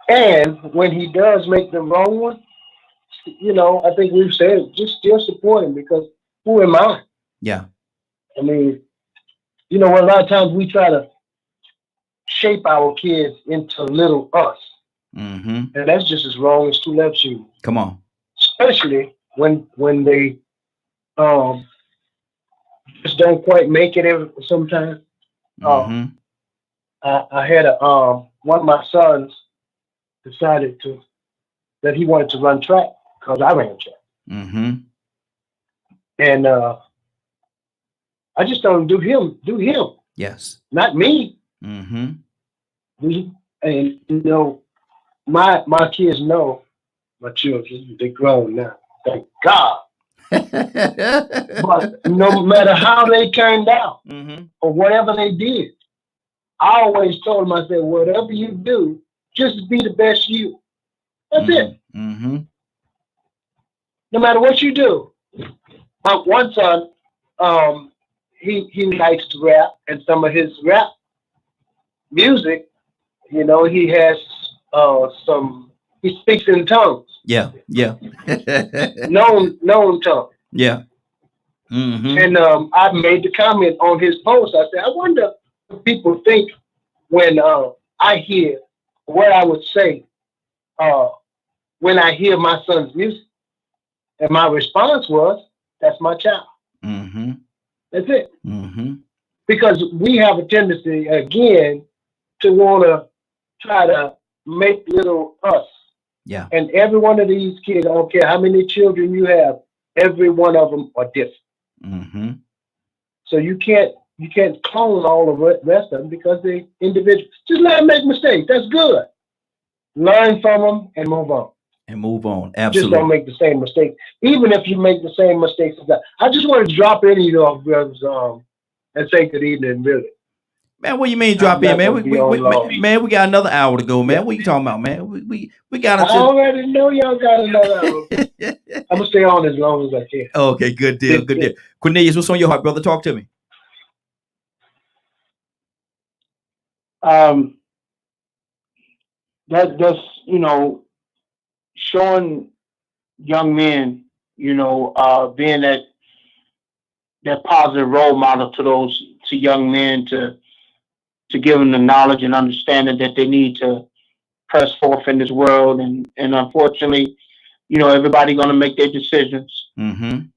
And when he does make the wrong one, you know, I think we've said, just still support him, because who am I? Yeah. I mean, you know, a lot of times we try to shape our kids into little us. And that's just as wrong as two left shoes. Come on. Especially when they just don't quite make it sometimes. I had one of my sons decided that he wanted to run track because I ran track. And I just told him, do him. Yes. Not me. And you know, my kids know, my children, they're grown now. Thank God. But no matter how they turned out or whatever they did, I always told them, I said, whatever you do, just be the best you. That's it. No matter what you do. My one son, he likes to rap, and some of his rap music, you know, he has he speaks in tongues. Yeah. known tongue. Yeah. And I made the comment on his post. I said, I wonder what people think when I hear what I would say when I hear my son's music. And my response was, that's my child. That's it. Because we have a tendency, again, to want to try to make little us. Yeah. And every one of these kids, I don't care how many children you have, every one of them are different. So you can't clone all of the rest of them because they individual. Just let them make mistakes. That's good. Learn from them and move on. Absolutely. Just don't make the same mistake. Even if you make the same mistakes as that. I just want to drop in, you know, brothers, and say good evening, really. Man, what you mean drop in, man? We got another hour to go, man. What you talking about, man? We got. I already know y'all got another hour. I'm gonna stay on as long as I can. Okay, good deal, good deal. Cornelius, what's on your heart, brother? Talk to me. That's you know, showing young men, you know, being that positive role model to young men to give them the knowledge and understanding that they need to press forth in this world. And unfortunately, You know, everybody going to make their decisions, and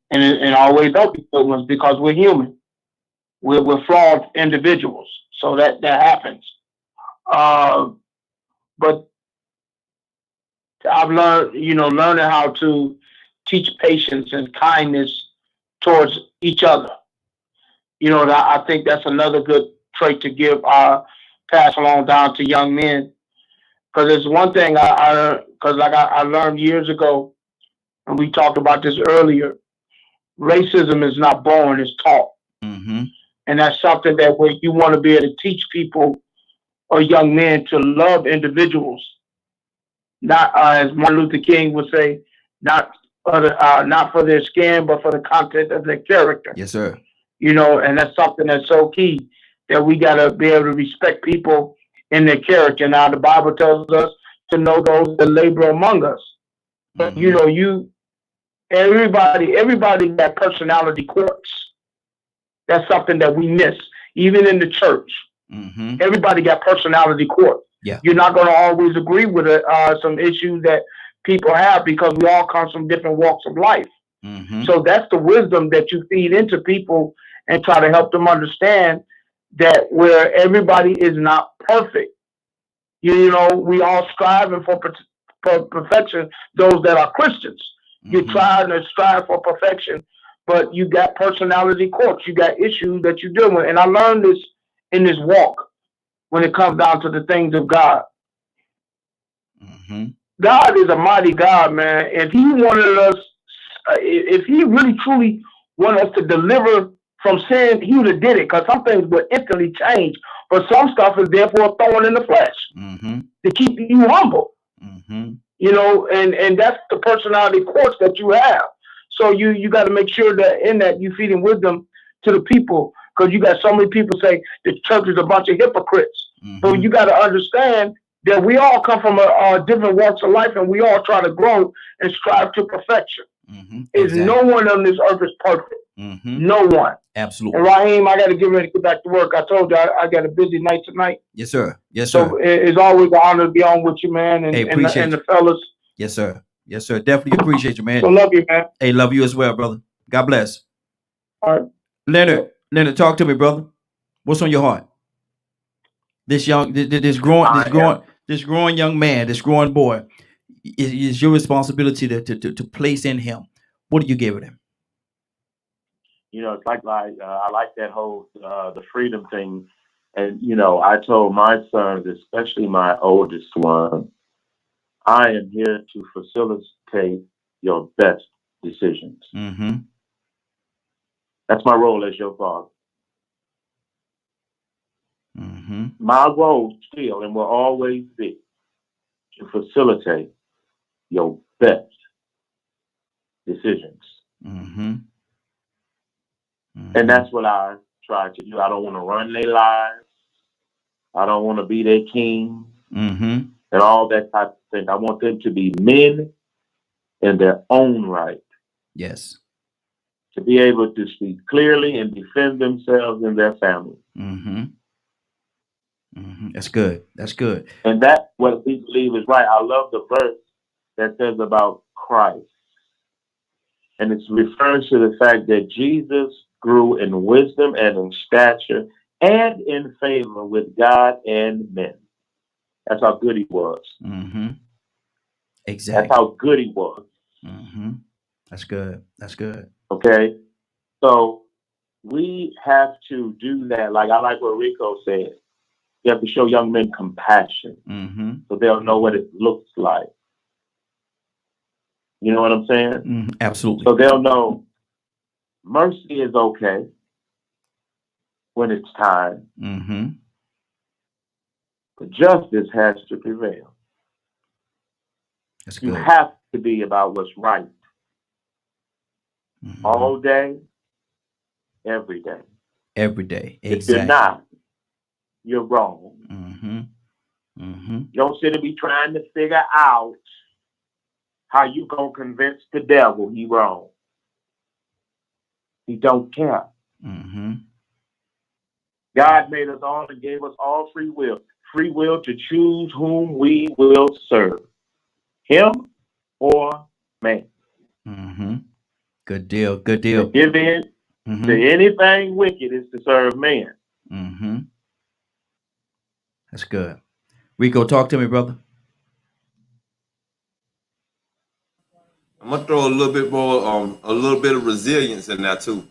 always don't be good ones because we're human. We're flawed individuals, so that happens. But I've learned, learning how to teach patience and kindness towards each other. I think that's another good trait to pass along down to young men. Because it's one thing I learned years ago, and we talked about this earlier. Racism is not born; it's taught, and that's something that where you want to be able to teach people or young men to love individuals, not as Martin Luther King would say, not for their skin, but for the content of their character. Yes, sir. And that's something that's so key, that we got to be able to respect people in their character. Now, the Bible tells us to know those that labor among us. But, everybody got personality quirks. That's something that we miss, even in the church. Everybody got personality quirks. Yeah. You're not going to always agree with some issues that people have, because we all come from different walks of life. So that's the wisdom that you feed into people and try to help them understand that where everybody is not perfect. We all striving for perfection, those that are Christians. You're trying to strive for perfection, but you got personality quirks. You got issues that you deal with. And I learned this in this walk when it comes down to the things of God. God is a mighty God, man. If he wanted us, if he really truly wanted us to deliver from sin, he would have did it, because some things would instantly change. But some stuff is therefore a thorn in the flesh to keep you humble. And that's the personality quirks that you have. So you got to make sure that in that you feeding wisdom to the people, because you got so many people say the church is a bunch of hypocrites. But you got to understand that we all come from a different walks of life, and we all try to grow and strive to perfection. Exactly. No one on this earth is perfect. No one. Absolutely. And Raheem, I got to get ready to get back to work. I told you I got a busy night tonight. Yes, sir. Yes, sir. So it's always an honor to be on with you, man, and the fellas. Yes, sir. Yes, sir. Definitely appreciate you, man. So love you, man. Hey, love you as well, brother. God bless. All right. Leonard, talk to me, brother. What's on your heart? This growing young man, this growing boy, is your responsibility to place in him. What do you give him? It's like I like that whole the freedom thing, and I told my sons, especially my oldest one, I am here to facilitate your best decisions. That's my role as your father. My role still and will always be to facilitate your best decisions. And that's what I try to do. I don't want to run their lives. I don't want to be their king and all that type of thing. I want them to be men in their own right. Yes. To be able to speak clearly and defend themselves and their family. That's good. That's good. And that's what we believe is right. I love the verse that says about Christ. And it refers to the fact that Jesus grew in wisdom and in stature and in favor with God and men. That's how good he was. Exactly. That's how good he was. That's good. That's good. Okay. So we have to do that. Like I like what Rico said. You have to show young men compassion so they'll know what it looks like. You know what I'm saying? Absolutely. So they'll know mercy is okay when it's time. But justice has to prevail. That's good. You have to be about what's right. All day, every day. Every day. Exactly. If you're not, you're wrong. You don't sit and be trying to figure out how you gonna convince the devil he wrong. He don't care. God made us all and gave us all free will. Free will to choose whom we will serve. Him or man. Mm-hmm. Good deal. Good deal. To give in to anything wicked is to serve man. Mm-hmm. That's good. Rico, talk to me, brother. I'm gonna throw a little bit more, a little bit of resilience in there too.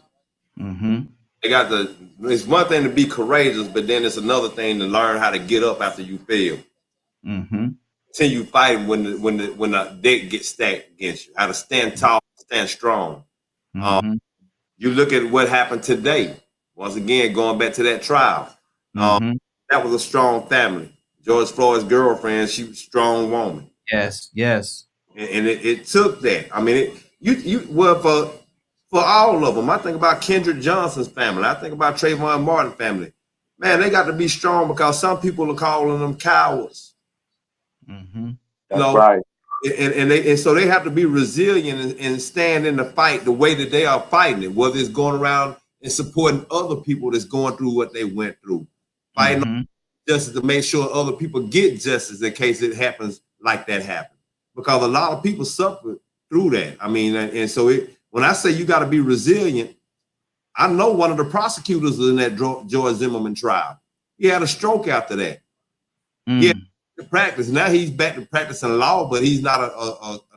Mm-hmm. They got the. It's one thing to be courageous, but then it's another thing to learn how to get up after you fail. Mm-hmm. Continue fighting when the deck gets stacked against you. How to stand tall, stand strong. Mm-hmm. You look at what happened today. Once again, going back to that trial. That was a strong family. George Floyd's girlfriend, she was a strong woman. Yes, yes. And it took that. I mean, for all of them. I think about Kendrick Johnson's family. I think about Trayvon Martin's family. Man, they got to be strong because some people are calling them cowards. Mm-hmm. That's right. And so they have to be resilient and stand in the fight the way that they are fighting it, whether it's going around and supporting other people that's going through what they went through. Fighting justice to make sure other people get justice in case it happens like that happened. Because a lot of people suffer through that. I mean, and so when I say you got to be resilient, I know one of the prosecutors in that George Zimmerman trial. He had a stroke after that. Yeah, to practice. Now he's back to practicing law, but he's not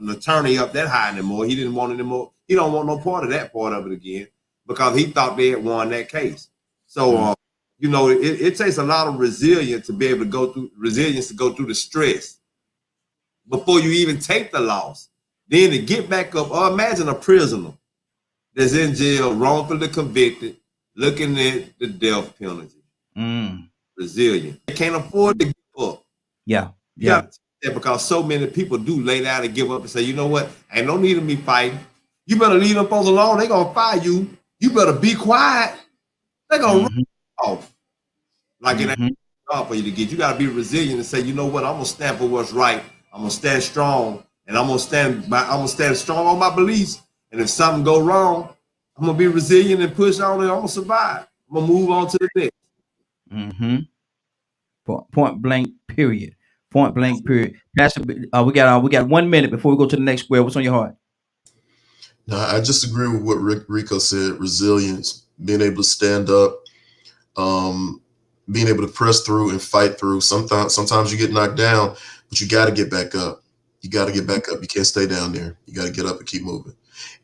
an attorney up that high anymore. He didn't want anymore. He don't want no part of that part of it again because he thought they had won that case. So you know, it takes a lot of resilience to be able to go through the stress before you even take the loss. Then to get back up, or imagine a prisoner that's in jail, wrongfully convicted, looking at the death penalty. Resilient. They can't afford to give up. Yeah. Because so many people do lay down and give up and say, you know what, ain't no need of me fighting. You better leave them folks alone. They're going to fire you. You better be quiet. They're going to run off. Like it ain't hard for you to get. You got to be resilient and say, you know what, I'm going to stand for what's right. I'm going to stand strong. And I'm going to stand strong on my beliefs. And if something go wrong, I'm going to be resilient and push on and I'm going to survive. I'm going to move on to the next. Point blank, period. Point blank, period. Pastor, we got 1 minute before we go to the next square. What's on your heart? No, I just agree with what Rico said. Resilience, being able to stand up, being able to press through and fight through. Sometimes you get knocked down, but you got to get back up. You got to get back up. You can't stay down there. You got to get up and keep moving.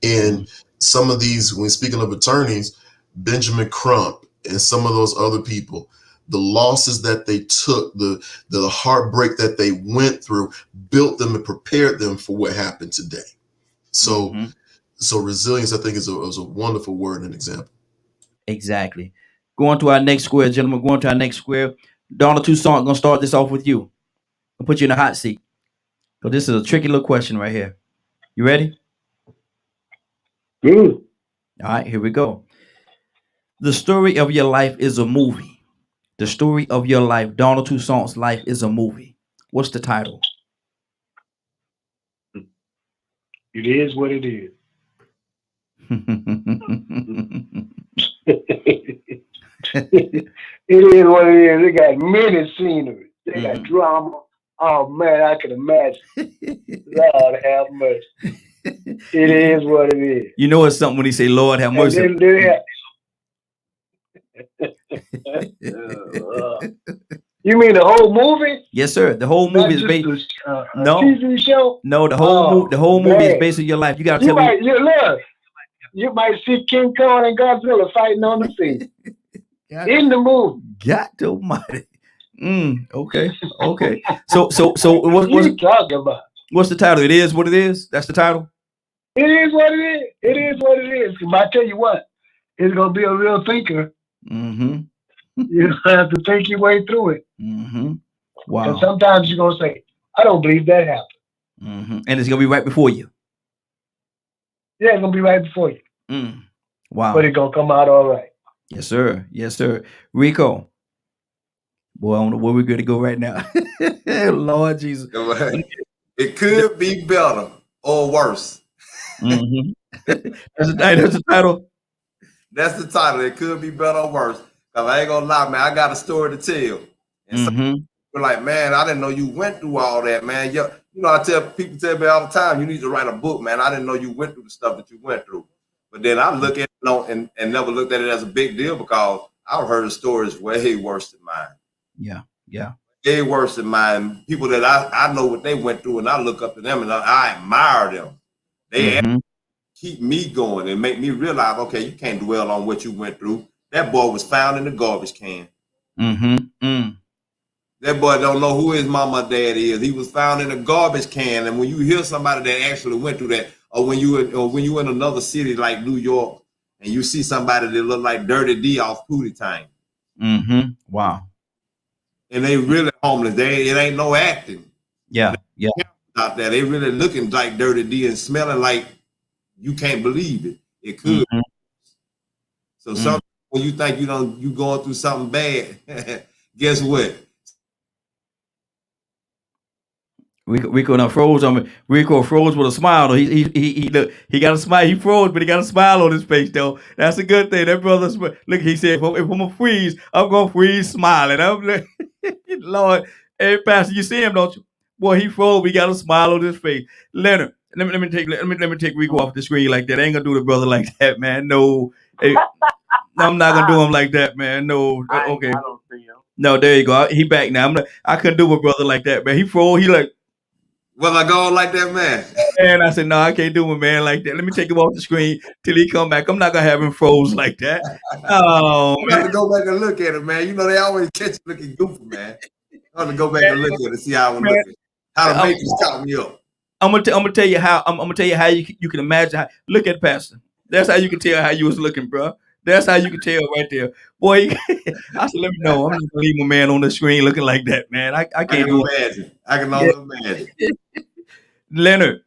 And some of these, when speaking of attorneys, Benjamin Crump and some of those other people, the losses that they took, the heartbreak that they went through, built them and prepared them for what happened today. So, so resilience, I think, is a wonderful word and example. Exactly. Going to our next square, gentlemen. Going to our next square. Donald Toussaint, gonna start this off with you. I'll put you in the hot seat. So this is a tricky little question right here. You ready? All right, here we go. The story of your life is a movie. The story of your life, Donald Toussaint's life, is a movie. What's the title? It is what it is. It is what it is. They got many scenery. They got drama. Oh man, I can imagine. Lord have mercy. It is what it is. You know it's something when he say, "Lord have mercy." You mean the whole movie? Yes, sir. The whole movie is based. No, TV show. No, the whole movie is based on your life. You gotta tell me. Look, you might see King Kong and Godzilla fighting on the scene in the movie. God Almighty. Okay. So what are you talking about? What's the title? It is what it is. That's the title. It is what it is. It is what it is. But I tell you what, it's gonna be a real thinker. You have to think your way through it. Wow. And sometimes you're gonna say, "I don't believe that happened," and it's gonna be right before you. Yeah, it's gonna be right before you. Wow. But it's gonna come out all right. Yes, sir. Yes, sir. Rico. Boy, I don't know where we're going to go right now. Lord Jesus. It could be better or worse. That's the title. That's the title. It could be better or worse. Cause I ain't gonna lie, man. I got a story to tell. And so we're like, man, I didn't know you went through all that, man. You You know, people tell me all the time, you need to write a book, man. I didn't know you went through the stuff that you went through. But then I look at it and never looked at it as a big deal because I've heard of stories way worse than mine. Yeah, yeah. Way worse than mine. People that I know what they went through, and I look up to them and I admire them. They keep me going and make me realize, okay, you can't dwell on what you went through. That boy was found in the garbage can. That boy don't know who his mama and dad is. He was found in a garbage can. And when you hear somebody that actually went through that, or when you in another city like New York and you see somebody that look like Dirty D off Pootie Tang. Wow. And they really homeless. It ain't no acting. Yeah, yeah. Out there, they really looking like Dirty D and smelling like you can't believe it. It could. So sometimes when you think you going through something bad, guess what? Rico now froze on me. Rico froze with a smile. Though. He got a smile. He froze, but he got a smile on his face though. That's a good thing. That brother, look, he said, if I'm a freeze, I'm gonna freeze smiling. I'm like, Lord, hey Pastor, you see him, don't you? Boy, he froze. He got a smile on his face. Leonard, let me take Rico off the screen like that. I ain't gonna do the brother like that, man. No, hey, I'm not gonna do him like that, man. No, okay. I don't see him. No, there you go. He back now. I couldn't do a brother like that, man. He froze. He like. Was I going like that, man? And I said, no, I can't do a man like that. Let me take him off the screen till he come back. I'm not gonna have him froze like that. Oh, I have to go back and look at it, man. You know they always catch you looking goofy, man. I have to go back and look at it and see how I'm looking. How the Matrix caught me up. I'm gonna tell you how. I'm gonna tell you how you can imagine. Look at Pastor. That's how you can tell how you was looking, bro. That's how you can tell right there, boy. I said, let me know. I'm not gonna leave my man on the screen looking like that, man. I can't do it. I can only imagine. Leonard,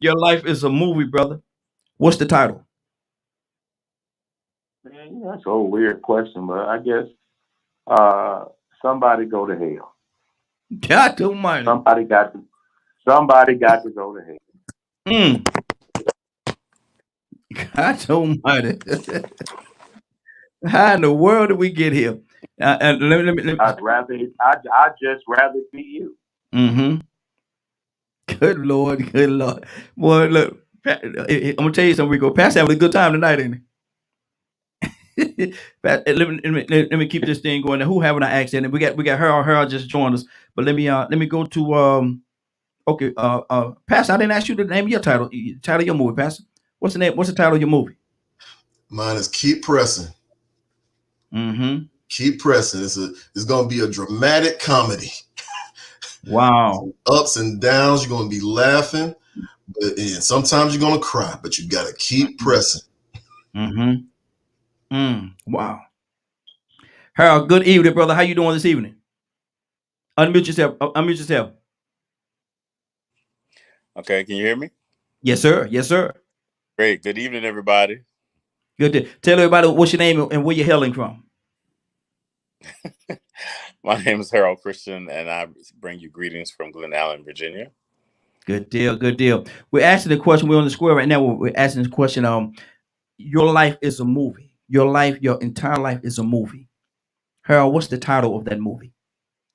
your life is a movie, brother. What's the title? Man, that's a weird question, but I guess somebody go to hell. God almighty. Somebody got to go to hell. God almighty. How in the world did we get here? Let me. I'd just rather be you. Good Lord. Boy, look, I'm gonna tell you something, Rico. Pastor having a good time tonight, ain't he? Let me keep this thing going. Now, who haven't I asked? And we got her just joined us. But let me go to Pastor. I didn't ask you the name of your title. Title of your movie, Pastor. What's the name? What's the title of your movie? Mine is Keep Pressing. Keep Pressing. It's gonna be a dramatic comedy. Wow. Ups and downs. You're gonna be laughing, and sometimes you're gonna cry, but you gotta keep pressing. Wow. Harold, good evening, brother. How you doing this evening? Unmute yourself. Okay, can you hear me? Yes, sir. Great. Good evening, everybody. Good to tell everybody what's your name and where you're hailing from. My name is Harold Christian, and I bring you greetings from Glen Allen, Virginia. Good deal. We're asking the question. We're on the square right now. We're asking the question. Your life is a movie. Your entire life is a movie. Harold, what's the title of that movie?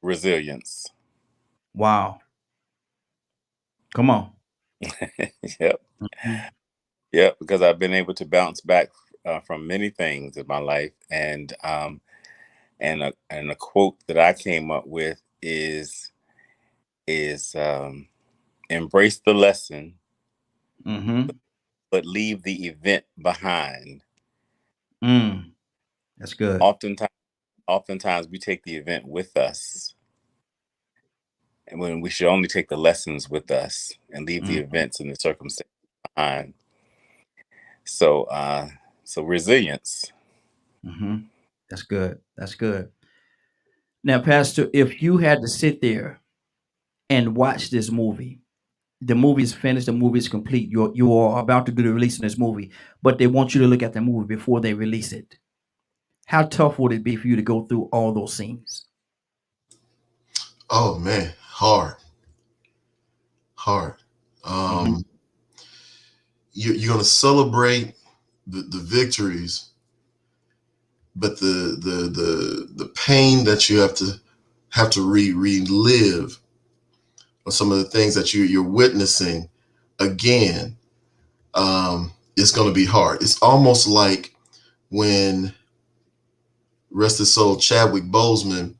Resilience. Wow. Come on. Yep. Yep. Because I've been able to bounce back from many things in my life, and a quote that I came up with is embrace the lesson, but leave the event behind. That's good. Oftentimes we take the event with us, and when we should only take the lessons with us and leave the events and the circumstances behind. So resilience. That's good. Now, Pastor, if you had to sit there and watch this movie, the movie is finished, the movie is complete. You are about to do the release of this movie, but they want you to look at the movie before they release it. How tough would it be for you to go through all those scenes? Oh man, hard. You're gonna celebrate the victories, but the pain that you have to relive or some of the things that you're witnessing again, it's going to be hard. It's almost like when, rest his soul, Chadwick Boseman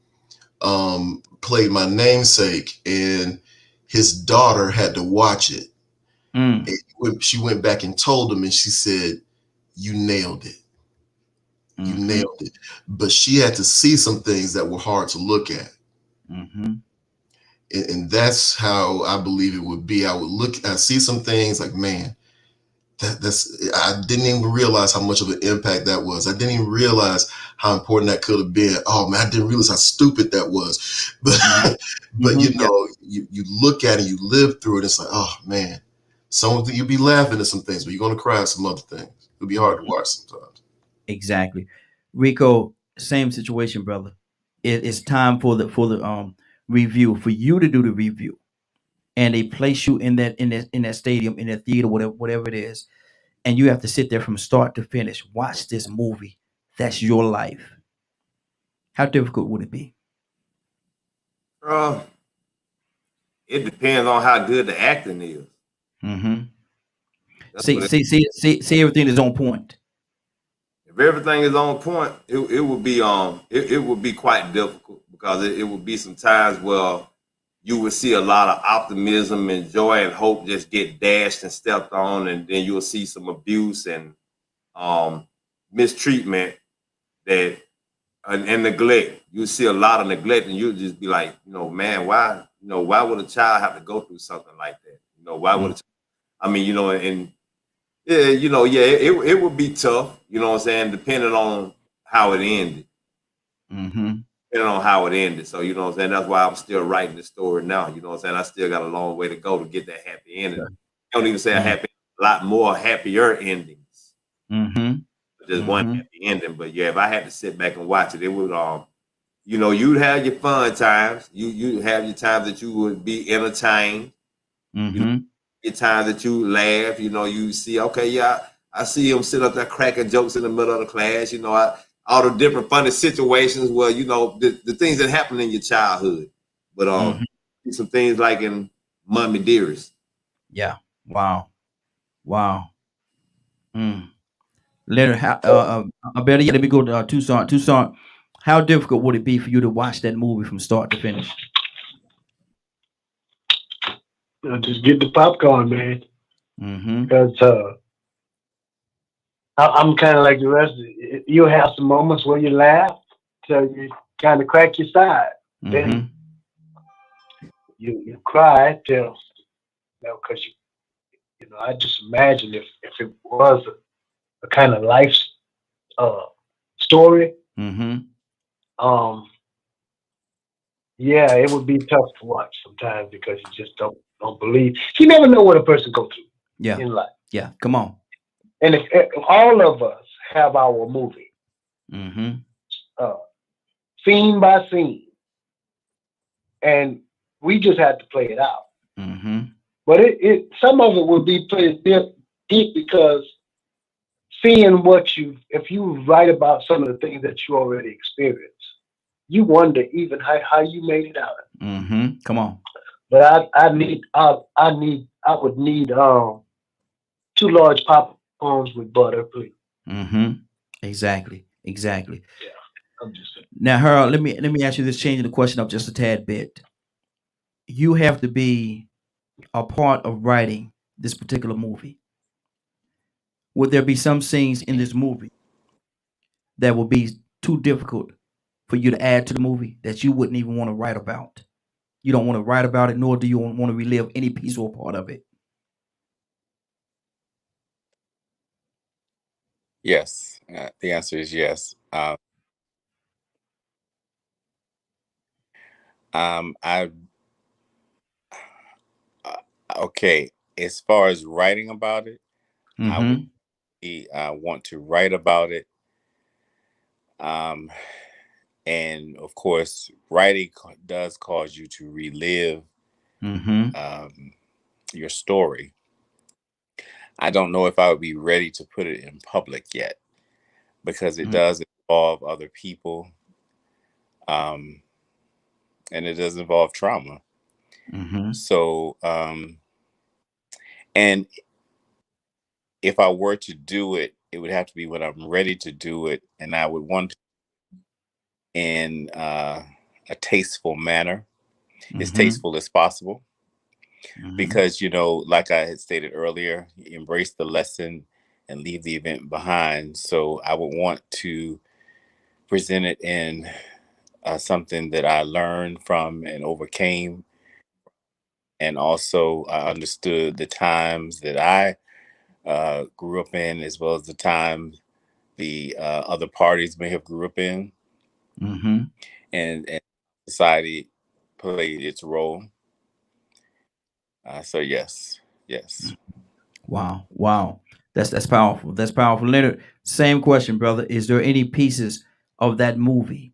played My Namesake, and his daughter had to watch it. And she went back and told him, and she said, "You nailed it. You nailed it." But she had to see some things that were hard to look at. And that's how I believe it would be. I see some things like, man, I didn't even realize how much of an impact that was. I didn't even realize how important that could have been. Oh man, I didn't realize how stupid that was. But you know, you look at it, you live through it. It's like, oh man, you'll be laughing at some things, but you're gonna cry at some other things. It'll be hard to watch sometimes. Exactly, Rico. Same situation, brother. It's time for the review, for you to do the review, and they place you in that stadium, in that theater, whatever it is, and you have to sit there from start to finish. Watch this movie. That's your life. How difficult would it be? It depends on how good the acting is. See, everything is on point. If everything is on point, it would be quite difficult, because it would be some times where you would see a lot of optimism and joy and hope just get dashed and stepped on, and then you'll see some abuse and mistreatment and neglect. You'll see a lot of neglect, and you'll just be like, man, why would a child have to go through something like that? Why would it would be tough, you know what I'm saying, depending on how it ended. Depending on how it ended. So, you know what I'm saying, that's why I'm still writing the story now. You know what I'm saying? I still got a long way to go to get that happy ending. I don't even say a lot more happier endings. Just one happy ending. But yeah, if I had to sit back and watch it, it would you'd have your fun times. You have your times that you would be entertained. Your times that you laugh. You see, okay, yeah, I see him sit up there cracking jokes in the middle of the class. All the different funny situations where, the things that happen in your childhood. But some things like in Mommy Dearest. Yeah. Wow. Leonard, let me go to Tucson. Tucson, how difficult would it be for you to watch that movie from start to finish? Just get the popcorn, man. Because I'm kind of like the rest of you. You'll have some moments where you laugh till you kind of crack your side. Then you cry till, because I just imagine if it was a kind of life story. Yeah, it would be tough to watch sometimes, because you just don't believe. You never know what a person goes through in life. Yeah, come on. And if all of us have our movie, scene by scene, and we just had to play it out. But some of it would be pretty deep, because seeing if you write about some of the things that you already experienced, you wonder even how you made it out. Come on. But I would need 2 large popcorns with butter, please. Exactly. Yeah, I'm just saying. Now, Harold, let me ask you this, changing the question up just a tad bit. You have to be a part of writing this particular movie. Would there be some scenes in this movie that would be too difficult for you to add to the movie that you wouldn't even want to write about? You don't want to write about it, nor do you want to relive any piece or part of it. Yes, the answer is yes. Okay. As far as writing about it, I would want to write about it. And of course, writing does cause you to relive your story. I don't know if I would be ready to put it in public yet, because it does involve other people, and it does involve trauma. So, and if I were to do it, it would have to be when I'm ready to do it, and I would want to in a tasteful manner, as tasteful as possible. Because, you know, like I had stated earlier, embrace the lesson and leave the event behind. So I would want to present it in something that I learned from and overcame. And also I understood the times that I grew up in, as well as the time the other parties may have grew up in. And society played its role. So yes. Wow. That's powerful. That's powerful. Leonard, same question, brother. Is there any pieces of that movie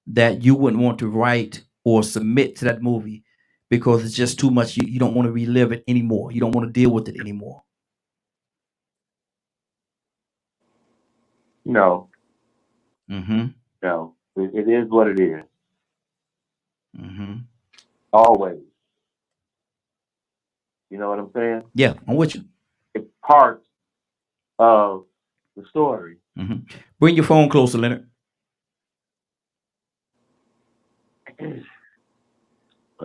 that you wouldn't want to write or submit to that movie because it's just too much? You don't want to relive it anymore. You don't want to deal with it anymore. No. No. It is what it is. Always. You know what I'm saying? Yeah, I'm with you. It's part of the story. Bring your phone closer, Leonard.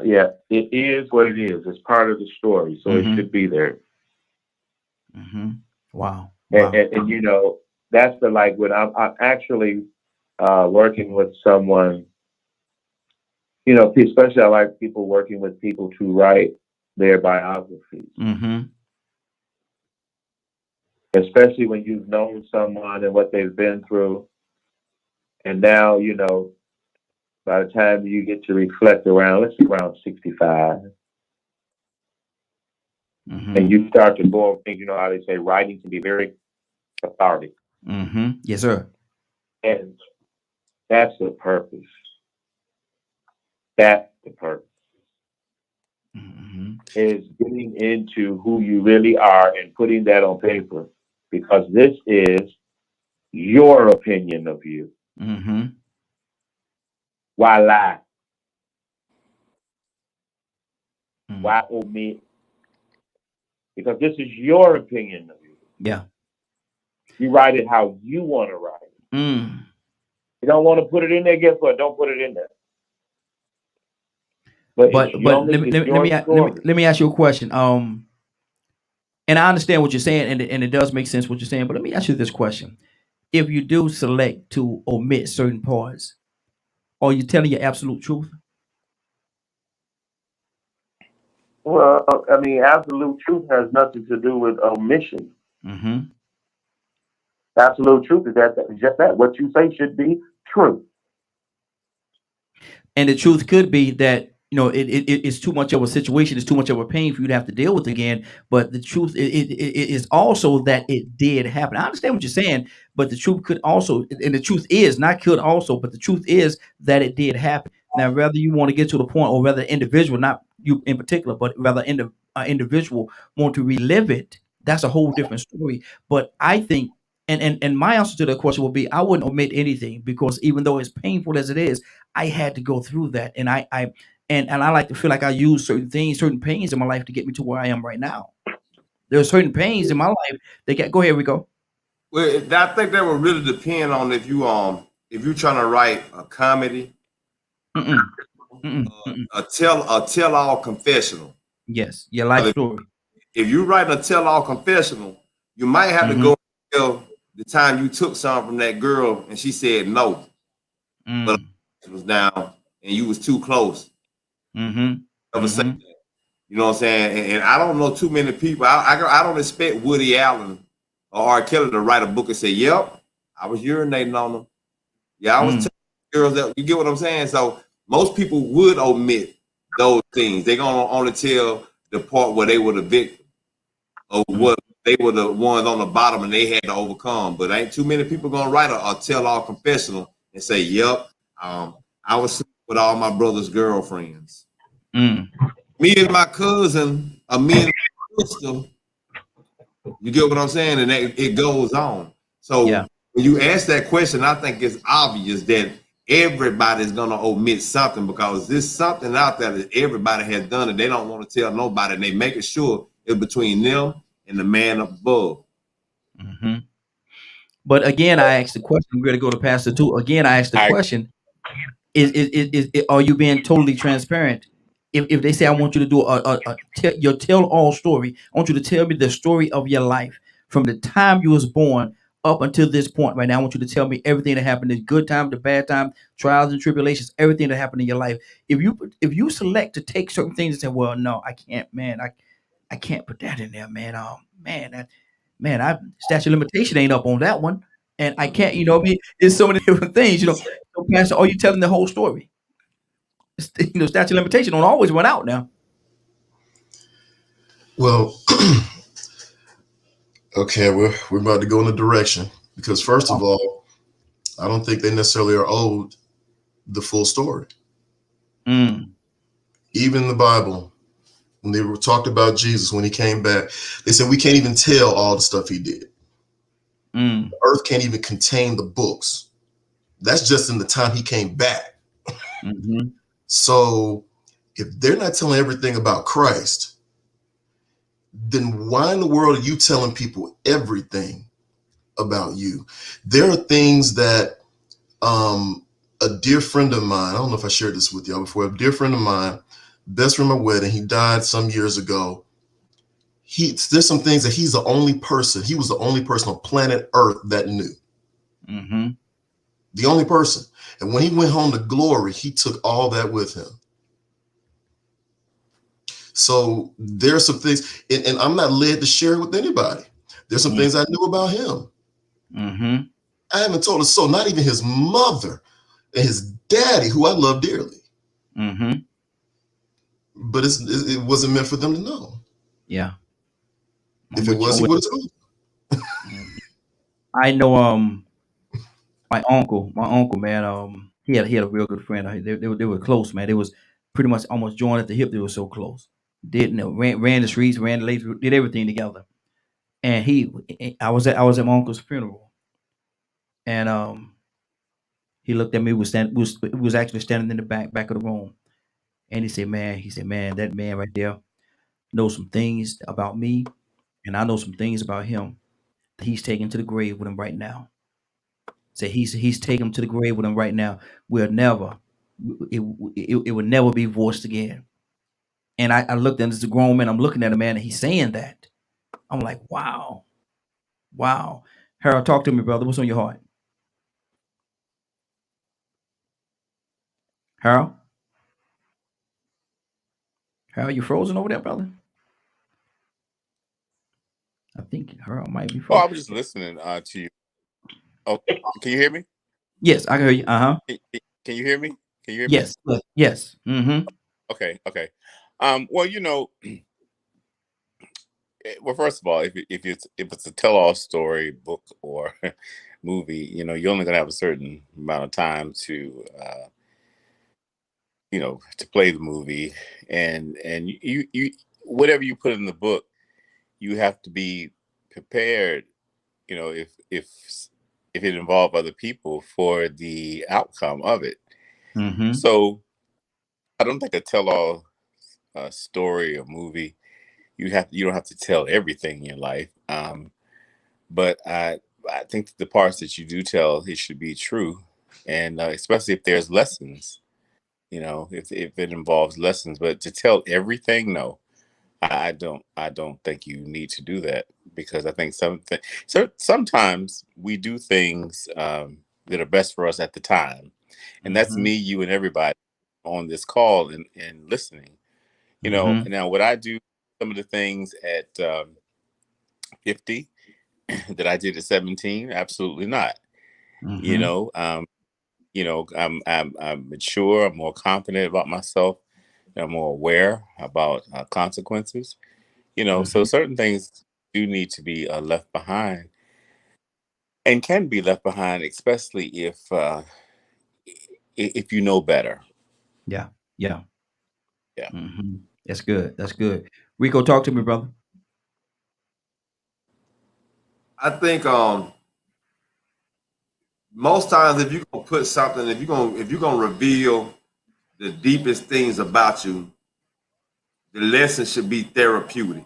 Yeah, it is what it is. It's part of the story, so it should be there. Wow. And you know, that's the, like, when I'm actually working with someone, you know, especially I like people working with people to write their biographies. Especially when you've known someone and what they've been through. And now, you know, by the time you get to reflect around, let's say around 65, and you start to go and think, you know how they say writing can be very cathartic. Yes, sir. And that's the purpose. That's the purpose. Is getting into who you really are and putting that on paper, because this is your opinion of you. Why lie? Why omit? Because this is your opinion of you. Yeah. You write it how you want to write it. You don't want to put it in there, guess what? Don't put it in there. But let me ask you a question. And I understand what you're saying, and it does make sense what you're saying. But let me ask you this question: if you do select to omit certain parts, are you telling your absolute truth? Well, I mean, absolute truth has nothing to do with omission. Absolute truth is just that. What you say should be true. And the truth could be that, you know, it's too much of a situation, it's too much of a pain for you to have to deal with again. But the truth it is also that it did happen. I understand what you're saying, but the truth could also, and the truth is not could also, but the truth is that it did happen. Now, whether you want to get to the point, or whether individual, not you in particular, but rather individual want to relive it, that's a whole different story. But I think, and my answer to that question will be, I wouldn't omit anything, because even though it's painful as it is, I had to go through that, and I like to feel like I use certain things, certain pains in my life to get me to where I am right now. There are certain pains in my life that get. Go ahead, Rico. Well, I think that would really depend on if you're trying to write a comedy, a tell-all confessional. Yes, your life story. If you write a tell-all confessional, you might have to go and tell the time you took something from that girl and she said no, but it was down and you was too close. Never say that. You know what I'm saying? And I don't know too many people. I don't expect Woody Allen or R. Kelly to write a book and say, "Yep, I was urinating on them. Yeah, I was telling girls that." You get what I'm saying? So most people would omit those things. They're gonna only tell the part where they were the victim, or what they were the ones on the bottom and they had to overcome. But ain't too many people gonna write a tell-all confessional and say, "Yep, I was with all my brother's girlfriends. Me and my cousin, or me and my sister." You get what I'm saying? And it goes on. So when you ask that question, I think it's obvious that everybody's gonna omit something because there's something out there that everybody has done and they don't want to tell nobody, and they making sure it's between them and the man above. Mm-hmm. But again, I asked the question. We're going to go to Pastor 2. Again, I asked the question: are you being totally transparent? If they say, I want you to do your tell all story, I want you to tell me the story of your life from the time you was born up until this point right now. I want you to tell me everything that happened, the good time, the bad time, trials and tribulations, everything that happened in your life. If you select to take certain things and say, well, no, I can't, man, I can't put that in there, man. Oh man, I statute of limitation ain't up on that one. And I can't, you know what I mean? There's so many different things, you know. So, Pastor, are you telling the whole story? You know, statute of limitation don't always run out now. Well, okay, we're about to go in a direction because first of all, I don't think they necessarily are owed the full story. Even in the Bible, when they were talked about Jesus when he came back, they said we can't even tell all the stuff he did. The earth can't even contain the books. That's just in the time he came back. So if they're not telling everything about Christ, then why in the world are you telling people everything about you? There are things that a dear friend of mine, I don't know if I shared this with y'all before, a dear friend of mine, best friend at my wedding, he died some years ago. There's some things that he was the only person on planet Earth that knew. The only person. And when he went home to glory, he took all that with him. So there's some things, and I'm not led to share it with anybody. There's some things I knew about him. I haven't told a soul, not even his mother and his daddy, who I love dearly. But it wasn't meant for them to know. Yeah. If it was, he would have told them. I know my uncle, man, he had a real good friend. They were close, man. They was pretty much almost joined at the hip. They were so close. Ran the streets, ran the lakes, did everything together. And I was at my uncle's funeral, and he looked at me. Was actually standing in the back of the room, and he said, man, that man right there knows some things about me, and I know some things about him. He's taken to the grave with him right now. So he's taking him to the grave with him right now. It will never be voiced again. And I looked at him as a grown man. I'm looking at a man, and he's saying that. I'm like, wow. Harold, talk to me, brother. What's on your heart? Harold, you frozen over there, brother? I think Harold might be frozen. Oh, I was just listening to you. Oh, can you hear me? Yes, I can hear you. Can you hear me? Can you hear me? Yes. Yes. Okay. Well, you know, well, first of all, if it's a tell-all story, book, or movie, you know, you're only gonna have a certain amount of time to to play the movie, and you whatever you put in the book, you have to be prepared, you know, if it involved other people, for the outcome of it. So I don't think a tell-all story or movie, you don't have to tell everything in your life, but I think that the parts that you do tell, it should be true, and especially if there's lessons, you know, if it involves lessons. But to tell everything, no, I don't think you need to do that, because I think sometimes we do things that are best for us at the time, and that's me, you, and everybody on this call and listening. You know, now would I do some of the things at 50 that I did at 17? Absolutely not. You know, I'm mature. I'm more confident about myself. I'm more aware about consequences. You know, so certain things do need to be left behind, and can be left behind, especially if you know better. Yeah. Yeah. That's good. Rico, talk to me, brother. I think most times if you're gonna put something, if you're gonna reveal the deepest things about you, the lesson should be therapeutic.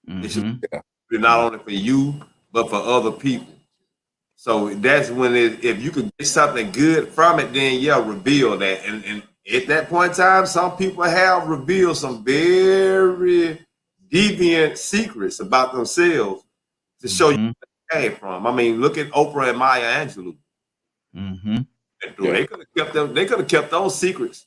It should be not only for you, but for other people. So that's when if you could get something good from it, then yeah, reveal that. And at that point in time, some people have revealed some very deviant secrets about themselves to show you where they came from. I mean, look at Oprah and Maya Angelou. They could have kept them. They could have kept those secrets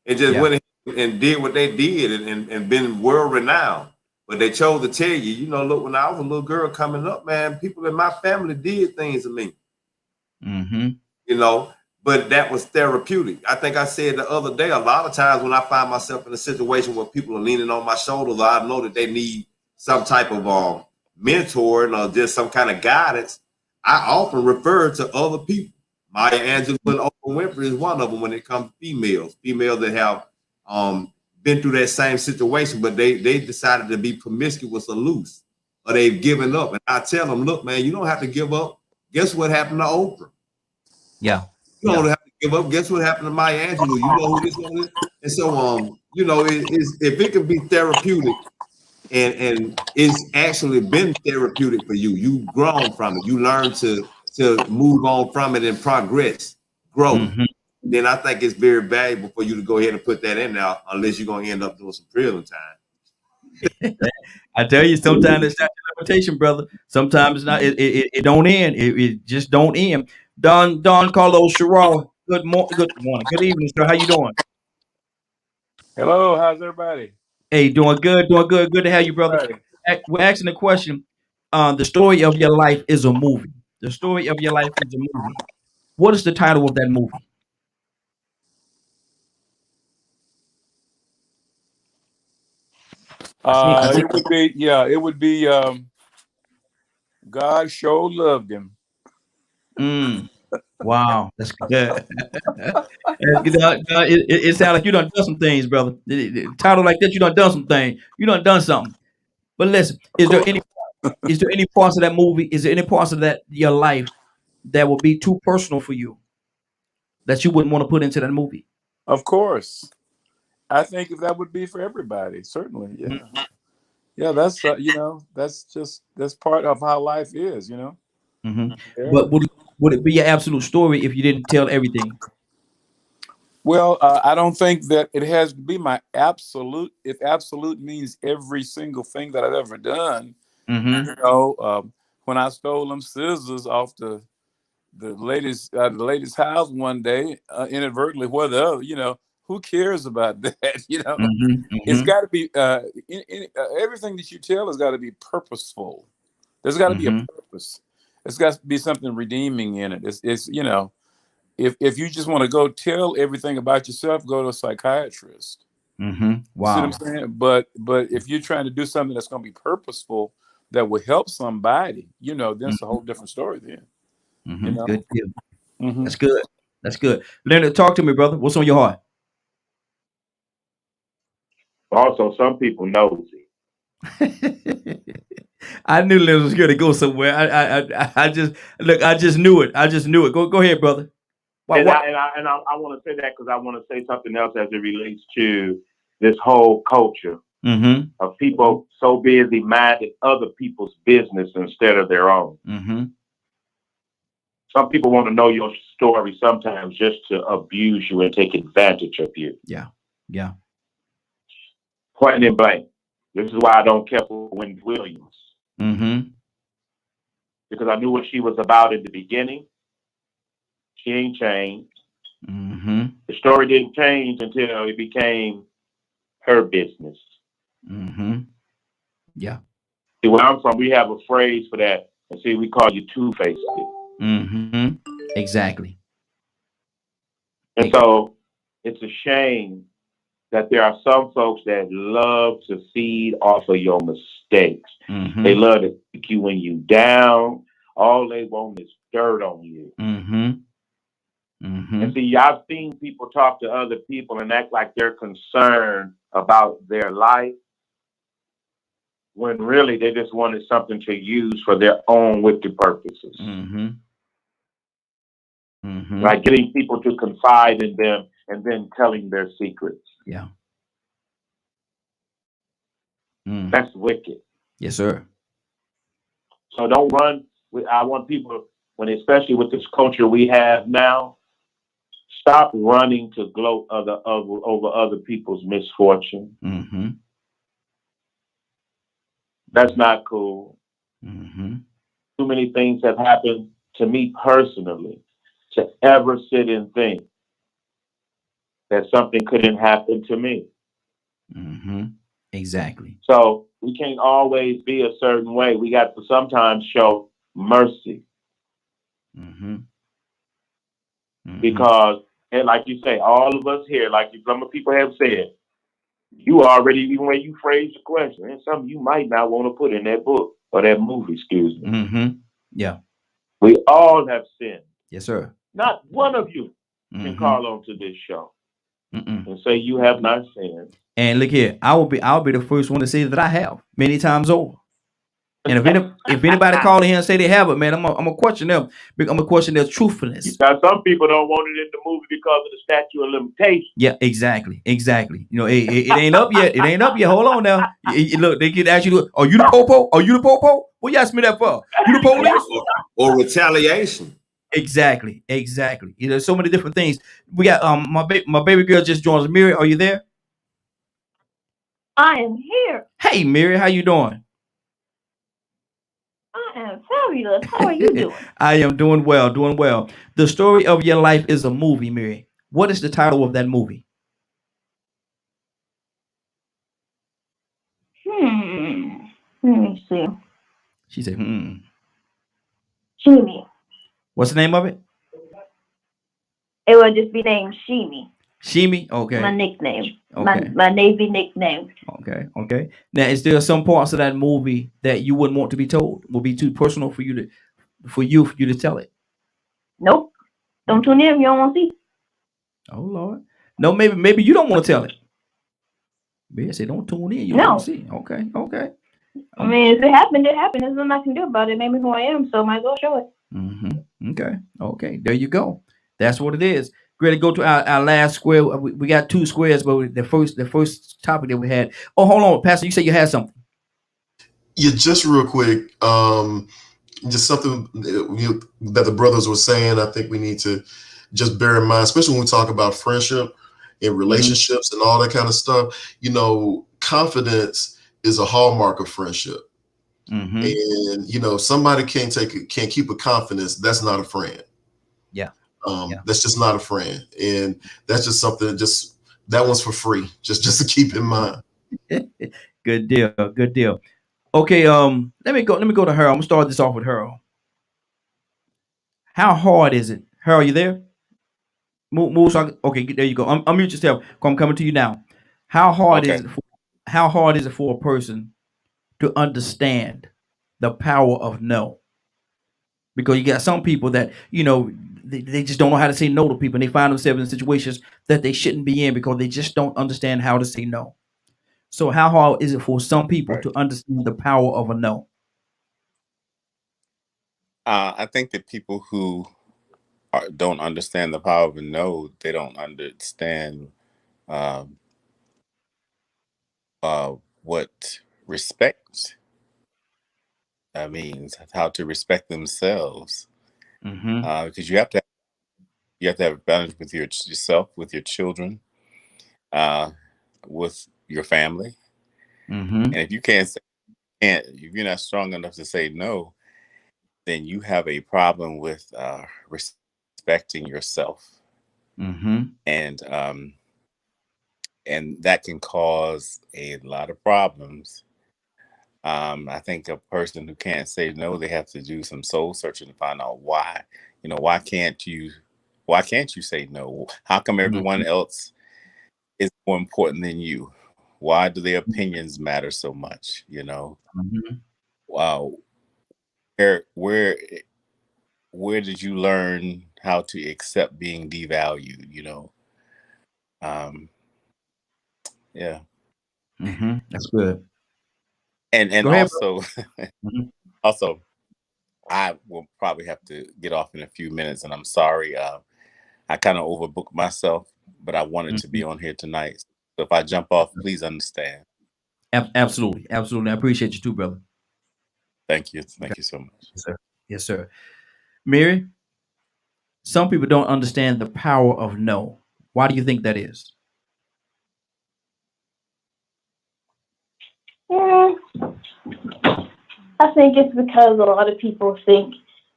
and just went and did what they did and been world renowned. But they chose to tell you, you know, look, when I was a little girl coming up, man, people in my family did things to me. You know, but that was therapeutic. I think I said the other day, a lot of times when I find myself in a situation where people are leaning on my shoulders, I know that they need some type of mentoring or just some kind of guidance. I often refer to other people. Maya Angelou and Oprah Winfrey is one of them when it comes to females that have been through that same situation, but they decided to be promiscuous or loose, or they've given up. And I tell them, look, man, you don't have to give up. Guess what happened to Oprah? You don't have to give up. Guess what happened to Maya Angelou? You know who this one is? And so, you know, if it can be therapeutic and it's actually been therapeutic for you, you've grown from it, you learn to move on from it and progress, grow. Then I think it's very valuable for you to go ahead and put that in now, unless you're going to end up doing some prison time. I tell you, sometimes it's not a limitation, brother. Sometimes it's not. It don't end. It just don't end. Don Carlos Sherrod. Good morning. Good evening, sir. How you doing? Hello. How's everybody? Hey, doing good. Good to have you, brother. We're asking the question. The story of your life is a movie. The story of your life is a movie. What is the title of that movie? It would be God sure loved him. Wow, that's good. It sounds like you done some things, brother. Title like that, you done some things. You done something. But listen, is there any parts of that movie? Is there any parts of that your life that will be too personal for you that you wouldn't want to put into that movie? Of course, I think if that would be for everybody, certainly, yeah. Yeah, that's that's part of how life is, you know. Yeah. But would it be your absolute story if you didn't tell everything? Well, I don't think that it has to be my absolute. If absolute means every single thing that I've ever done, you know, when I stole them scissors off the lady's house one day, inadvertently, whether you know, who cares about that? You know, it's got to be everything that you tell has got to be purposeful. There's got to be a purpose. It's got to be something redeeming in it. It's you know, if you just want to go tell everything about yourself, go to a psychiatrist. Wow. See what I'm saying? But if you're trying to do something that's going to be purposeful, that will help somebody, you know, then it's a whole different story then. You know? Good deal. That's good. That's good. Leonard, talk to me, brother. What's on your heart? Also, some people nosy. I knew Leonard was going to go somewhere. I just knew it. Go ahead, brother. I want to say that because I want to say something else as it relates to this whole culture of people so busy minding other people's business instead of their own. Some people want to know your story sometimes just to abuse you and take advantage of you. Yeah. Point and blank. This is why I don't care for Wendy Williams. Because I knew what she was about in the beginning. She ain't changed. The story didn't change until it became her business. Yeah. See, where I'm from, we have a phrase for that. And see, we call you two-faced. Exactly. And so it's a shame that there are some folks that love to feed off of your mistakes. They love to pick you when you down. All they want is dirt on you. And see, I've seen people talk to other people and act like they're concerned about their life when really they just wanted something to use for their own wicked purposes. right? Getting people to confide in them and then telling their secrets. Yeah. That's wicked. Yes, sir. So don't run. I want people, especially with this culture we have now, stop running to gloat over other people's misfortune. That's not cool. Too many things have happened to me personally to ever sit and think that something couldn't happen to me. Exactly. So we can't always be a certain way. We got to sometimes show mercy. Because, and like you say, all of us here, like some people have said, you already, even when you phrase the question, and something you might not want to put in that book or that movie, excuse me. Yeah. We all have sinned. Yes, sir. Not one of you can call on to this show and say you have not sinned. And look here, I'll be the first one to say that I have many times over. And if anybody call in here and say they have it, man, I'm gonna question them. I'm gonna question their truthfulness. Now, some people don't want it in the movie because of the statute of limitations. Yeah, exactly. You know, it ain't up yet. It ain't up yet. Hold on now. Look, they could ask you, "Are you the popo? Are you the popo? What you ask me that for? You the police?" Or retaliation. Exactly. You know, so many different things. We got my baby girl just joined us. Mary, are you there? I am here. Hey, Mary, how you doing? I am fabulous. How are you doing? I am doing well. The story of your life is a movie, Mary. What is the title of that movie? Let me see. She said, Shimi. What's the name of it? It would just be named Shimi. Shimi? Okay. My nickname. Okay. My Navy nickname. Okay. Now, is there some parts of that movie that you wouldn't want to be told? Would be too personal for you to tell it? Nope. Don't tune in if you don't want to see. Oh Lord. No, maybe you don't want to tell it. Maybe I say don't tune in. You don't want to see. Okay. I mean, if it happened, it happened. There's nothing I can do about it. It made me who I am, so I might as well show it. Okay. There you go. That's what it is. Ready to go to our last square. We got two squares, but the first topic that we had. Oh, hold on, Pastor. You said you had something. Yeah, just real quick. Just something that the brothers were saying. I think we need to just bear in mind, especially when we talk about friendship and relationships and all that kind of stuff. You know, confidence is a hallmark of friendship. And you know, somebody can't keep a confidence. That's not a friend. That's just not a friend, and that's just something. That one's for free. Just to keep in mind. Good deal. Okay, let me go to Harold. I'm gonna start this off with Harold. How hard is it? Harold, you there? Move. Okay, there you go. Unmute yourself. I'm coming to you now. How hard is it for a person to understand the power of no? Because you got some people that, you know, they just don't know how to say no to people, and they find themselves in situations that they shouldn't be in because they just don't understand how to say no. So how hard is it for some people to understand the power of a no? I think that people who don't understand the power of a no, they don't understand what respect means, how to respect themselves. Because you have to have a balance with yourself, with your children, with your family. And if you if you're not strong enough to say no, then you have a problem with respecting yourself. And that can cause a lot of problems. I think a person who can't say no, they have to do some soul searching to find out why. You know, why can't you say no? How come everyone else is more important than you? Why do their opinions matter so much? You know, wow. Where did you learn how to accept being devalued? You know, yeah. That's good. And also, also, I will probably have to get off in a few minutes, and I'm sorry. I kind of overbooked myself, but I wanted to be on here tonight. So if I jump off, please understand. Absolutely. Absolutely. I appreciate you too, brother. Thank you. Thank you so much. Yes, sir. Yes, sir. Mary, some people don't understand the power of no. Why do you think that is? I think it's because a lot of people think,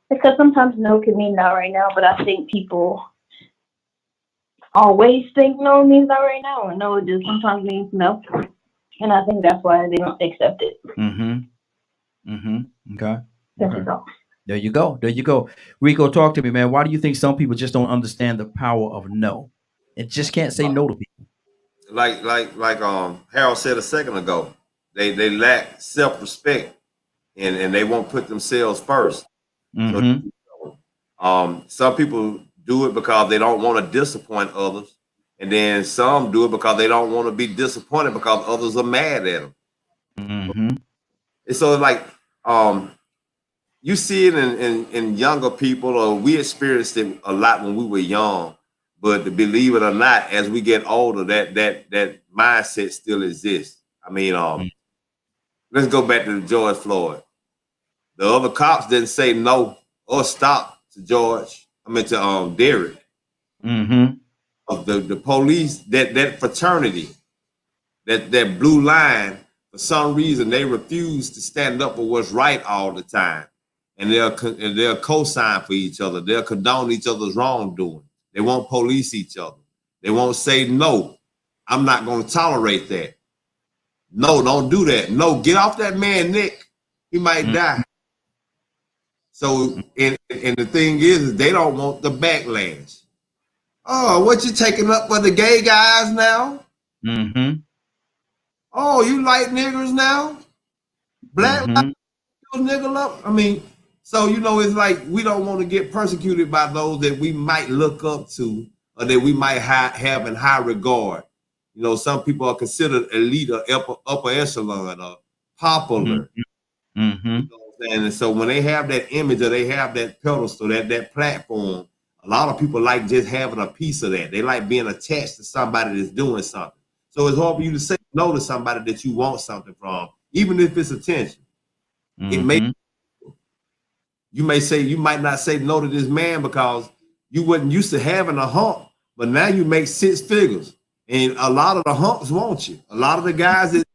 because sometimes no can mean not right now, but I think people always think no means not right now, and no just sometimes means no. And I think that's why they don't accept it. Okay. That's Okay. all. There you go. There you go. Rico, talk to me, man. Why do you think some people just don't understand the power of no? And just can't say no to people. Like Harold said a second ago, they lack self-respect and they won't put themselves first. So, some people do it because they don't want to disappoint others, and then some do it because they don't want to be disappointed because others are mad at them. And so like you see it in younger people, or we experienced it a lot when we were young. But to believe it or not, as we get older, that mindset still exists. I mean, let's go back to George Floyd. The other cops didn't say no or stop to Derek. The police, that fraternity, that blue line, for some reason they refuse to stand up for what's right all the time, and they'll co-sign for each other. They'll condone each other's wrongdoing. They won't police each other. They won't say no. I'm not going to tolerate that. No, don't do that. No, get off that man, Nick. He might die. So, and the thing is they don't want the backlash. Oh, what you taking up for the gay guys now? Oh, you like niggers now? Black nigger up? I mean, so, it's like we don't want to get persecuted by those that we might look up to or that we might have in high regard. Some people are considered elite or upper echelon or popular. And so when they have that image or they have that pedestal, that platform, a lot of people like just having a piece of that. They like being attached to somebody that's doing something. So it's hard for you to say no to somebody that you want something from, even if it's attention. It may, you might not say no to this man because you wasn't used to having a hump, but now you make 6 figures. And a lot of the humps want you. A lot of the guys that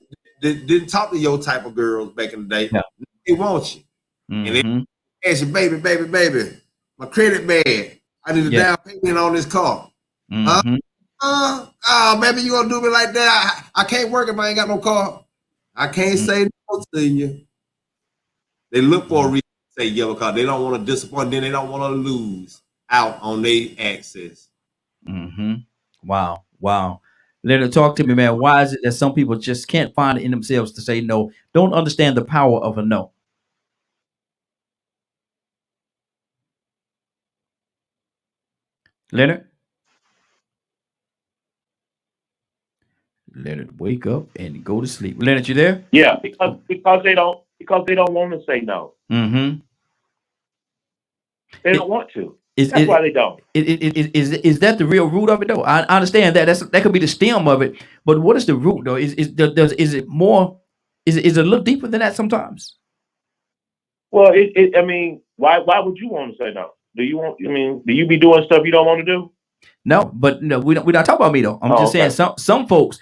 didn't talk to your type of girls back in the day, they want you. And they ask you, baby, my credit bad. I need a down payment on this car. Oh, baby, you gonna do me like that? I can't work if I ain't got no car. I can't say no to you. They look for a reason to say yeah because they don't want to disappoint. Then they don't want to lose out on their access. Wow. Leonard, talk to me, man. Why is it that some people just can't find it in themselves to say no? Don't understand the power of a no. Leonard, wake up and go to sleep. Leonard, you there? Yeah, because they don't want to say no. They don't want to. That's why they don't. Is that the real root of it though? I understand that that could be the stem of it, but what is the root though? Is it more? Is it a little deeper than that sometimes? Well, I mean, why would you want to say no? Do you be doing stuff you don't want to do? No, but no, we're not talking about me though. I'm just saying some folks.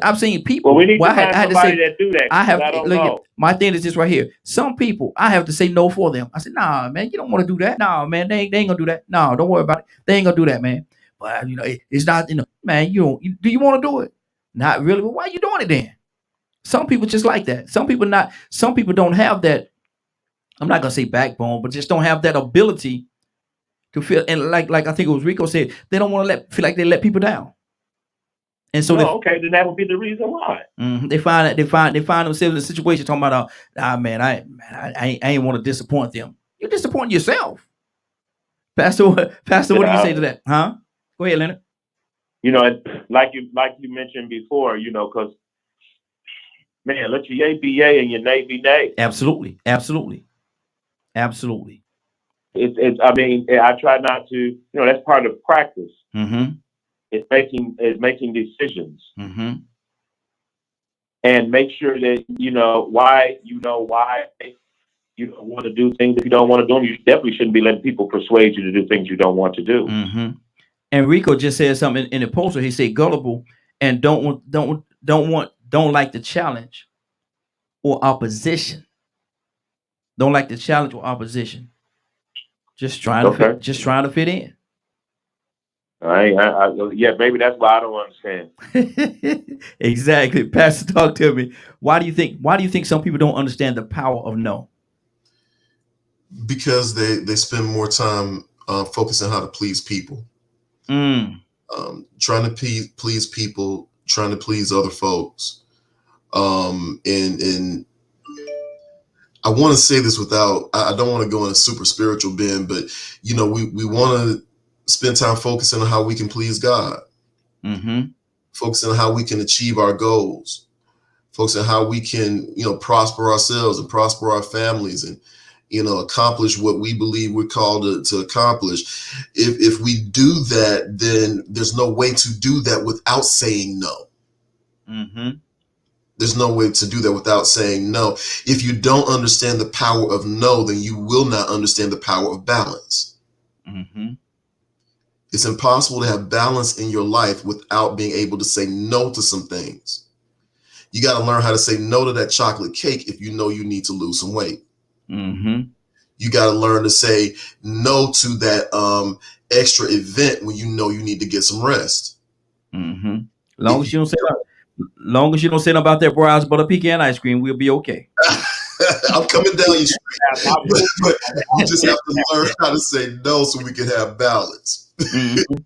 I've seen people. Well, we need to find somebody that do that. I don't know. My thing is this right here. Some people, I have to say no for them. I said, nah, man, you don't want to do that. Nah, man, they ain't gonna do that. No, don't worry about it. They ain't gonna do that, man. But it's not. Man, do you want to do it? Not really. Well, why are you doing it then? Some people just like that. Some people not. Some people don't have that. I'm not gonna say backbone, but just don't have that ability to feel. And like I think it was Rico said, they don't want to feel like they let people down. And so, then that would be the reason why. They find themselves in a situation talking about, I ain't want to disappoint them. You're disappointing yourself, Pastor. What do you say to that? Huh? Go ahead, Leonard. Like you mentioned before, because man, let your yay be yay and your nay be nay. Absolutely. Absolutely. It's. I mean, I try not to. You know, that's part of practice. Mm-hmm. It's making decisions, Mm-hmm. and make sure that you know why you don't want to do things if you don't want to do them. You definitely shouldn't be letting people persuade you to do things you don't want to do. Mm-hmm. And Rico just said something in the poster. He said gullible and don't like the challenge or opposition. Don't like the challenge or opposition. Just trying to fit in. Yeah, maybe that's why I don't understand. Exactly. Pastor, talk to me. Why do you think some people don't understand the power of no? Because they spend more time focusing on how to please people. Trying to please people, trying to please other folks. And I want to say this without, I don't want to go in a super spiritual bend, but you know, we want to spend time focusing on how we can please God. Mm-hmm. Focusing on how we can achieve our goals, focusing on how we can, you know, prosper ourselves and prosper our families and, you know, accomplish what we believe we're called to accomplish. If we do that, then there's no way to do that without saying no. Mm-hmm. There's no way to do that without saying no. If you don't understand the power of no, then you will not understand the power of balance. Mm-hmm. It's impossible to have balance in your life without being able to say no to some things. You got to learn how to say no to that chocolate cake if you know you need to lose some weight. Mm-hmm. You got to learn to say no to that extra event when you know you need to get some rest. Mm-hmm. Long as you don't say about that Browns butter pecan ice cream, we'll be okay. I'm coming down your street. But you just have to learn how to say no so we can have balance. Mm-hmm.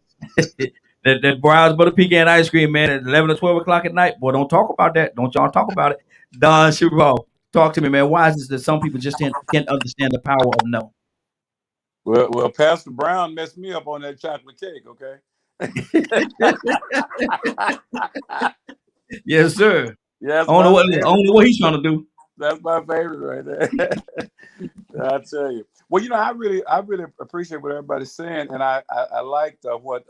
that Browns butter pecan ice cream, man, at 11 or 12 o'clock at night. Boy, don't talk about that. Don't y'all talk about it. Don Shiro, talk to me, man. Why is it that some people just can't understand the power of no? Well, Pastor Brown messed me up on that chocolate cake, okay? Yes, sir. Yes, I don't know what he's trying to do. That's my favorite right there. I tell you. Well, you know, I really appreciate what everybody's saying, and I liked what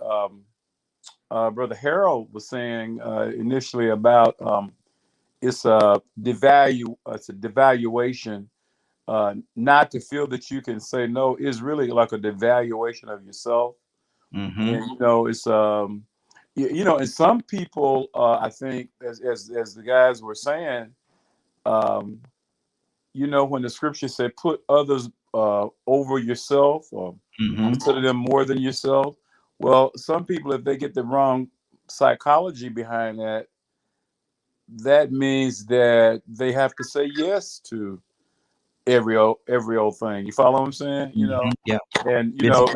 Brother Harold was saying initially about it's a devaluation. Not to feel that you can say no is really like a devaluation of yourself. Mm-hmm. And you know, it's you know, and some people I think as the guys were saying, you know, when the scripture said put others over yourself or consider them more than yourself. Well, some people, if they get the wrong psychology behind that, that means that they have to say yes to every old thing. You follow what I'm saying? You know, yeah. And you know,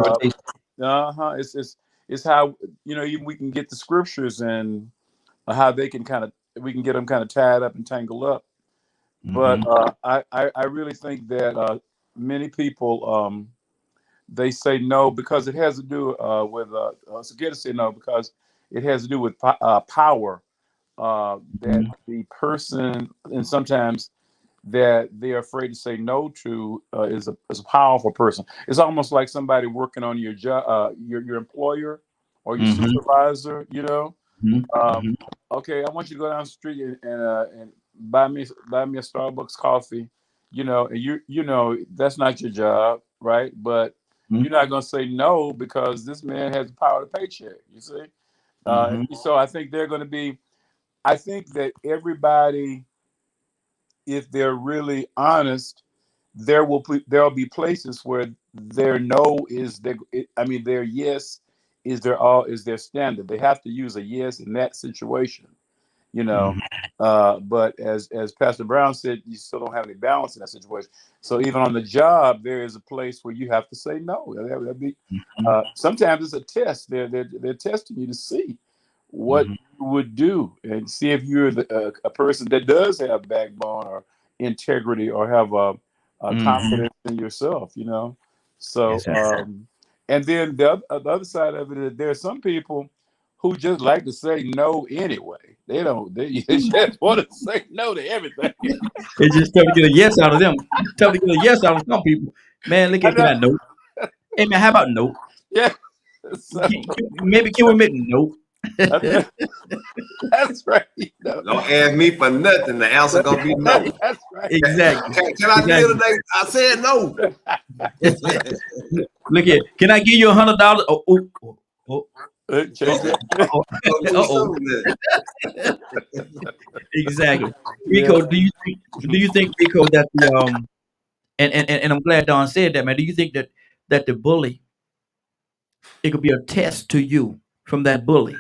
it's how, you know, we can get the scriptures and how they can we can get them kind of tied up and tangled up. But I really think that many people they say no because it has to do with it's good to say no because it has to do with power that the person, and sometimes that they're afraid to say no to is a powerful person. It's almost like somebody working on your job, your employer or your supervisor. You know, okay, I want you to go down the street and buy me a Starbucks coffee. You know, and you know that's not your job, right? But you're not going to say no because this man has the power to paycheck. You see, so I think they're going to be. I think that everybody, if they're really honest, there'll be places where their no is their yes is their standard. They have to use a yes in that situation, you know. But as Pastor Brown said, you still don't have any balance in that situation. So even on the job, there is a place where you have to say no. That'd be sometimes it's a test. They're testing you to see what you would do and see if you're a person that does have backbone or integrity or have a confidence in yourself, you know. So and then the other side of it is there are some people who just like to say no anyway. They just want to say no to everything. It's just tough to get a yes out of them. Tough to get a yes out of some people. Man, look at that note. Hey man, how about no? Yeah. So, maybe can we make no? That's right. No. Don't ask me for nothing. The answer gonna be no. That's right. Exactly. Can I deal today? I said no. Look here. Can I give you $100? Oh. Exactly. Rico, do you think Rico that the and I'm glad Don said that, man. Do you think that the bully, it could be a test to you from that bully?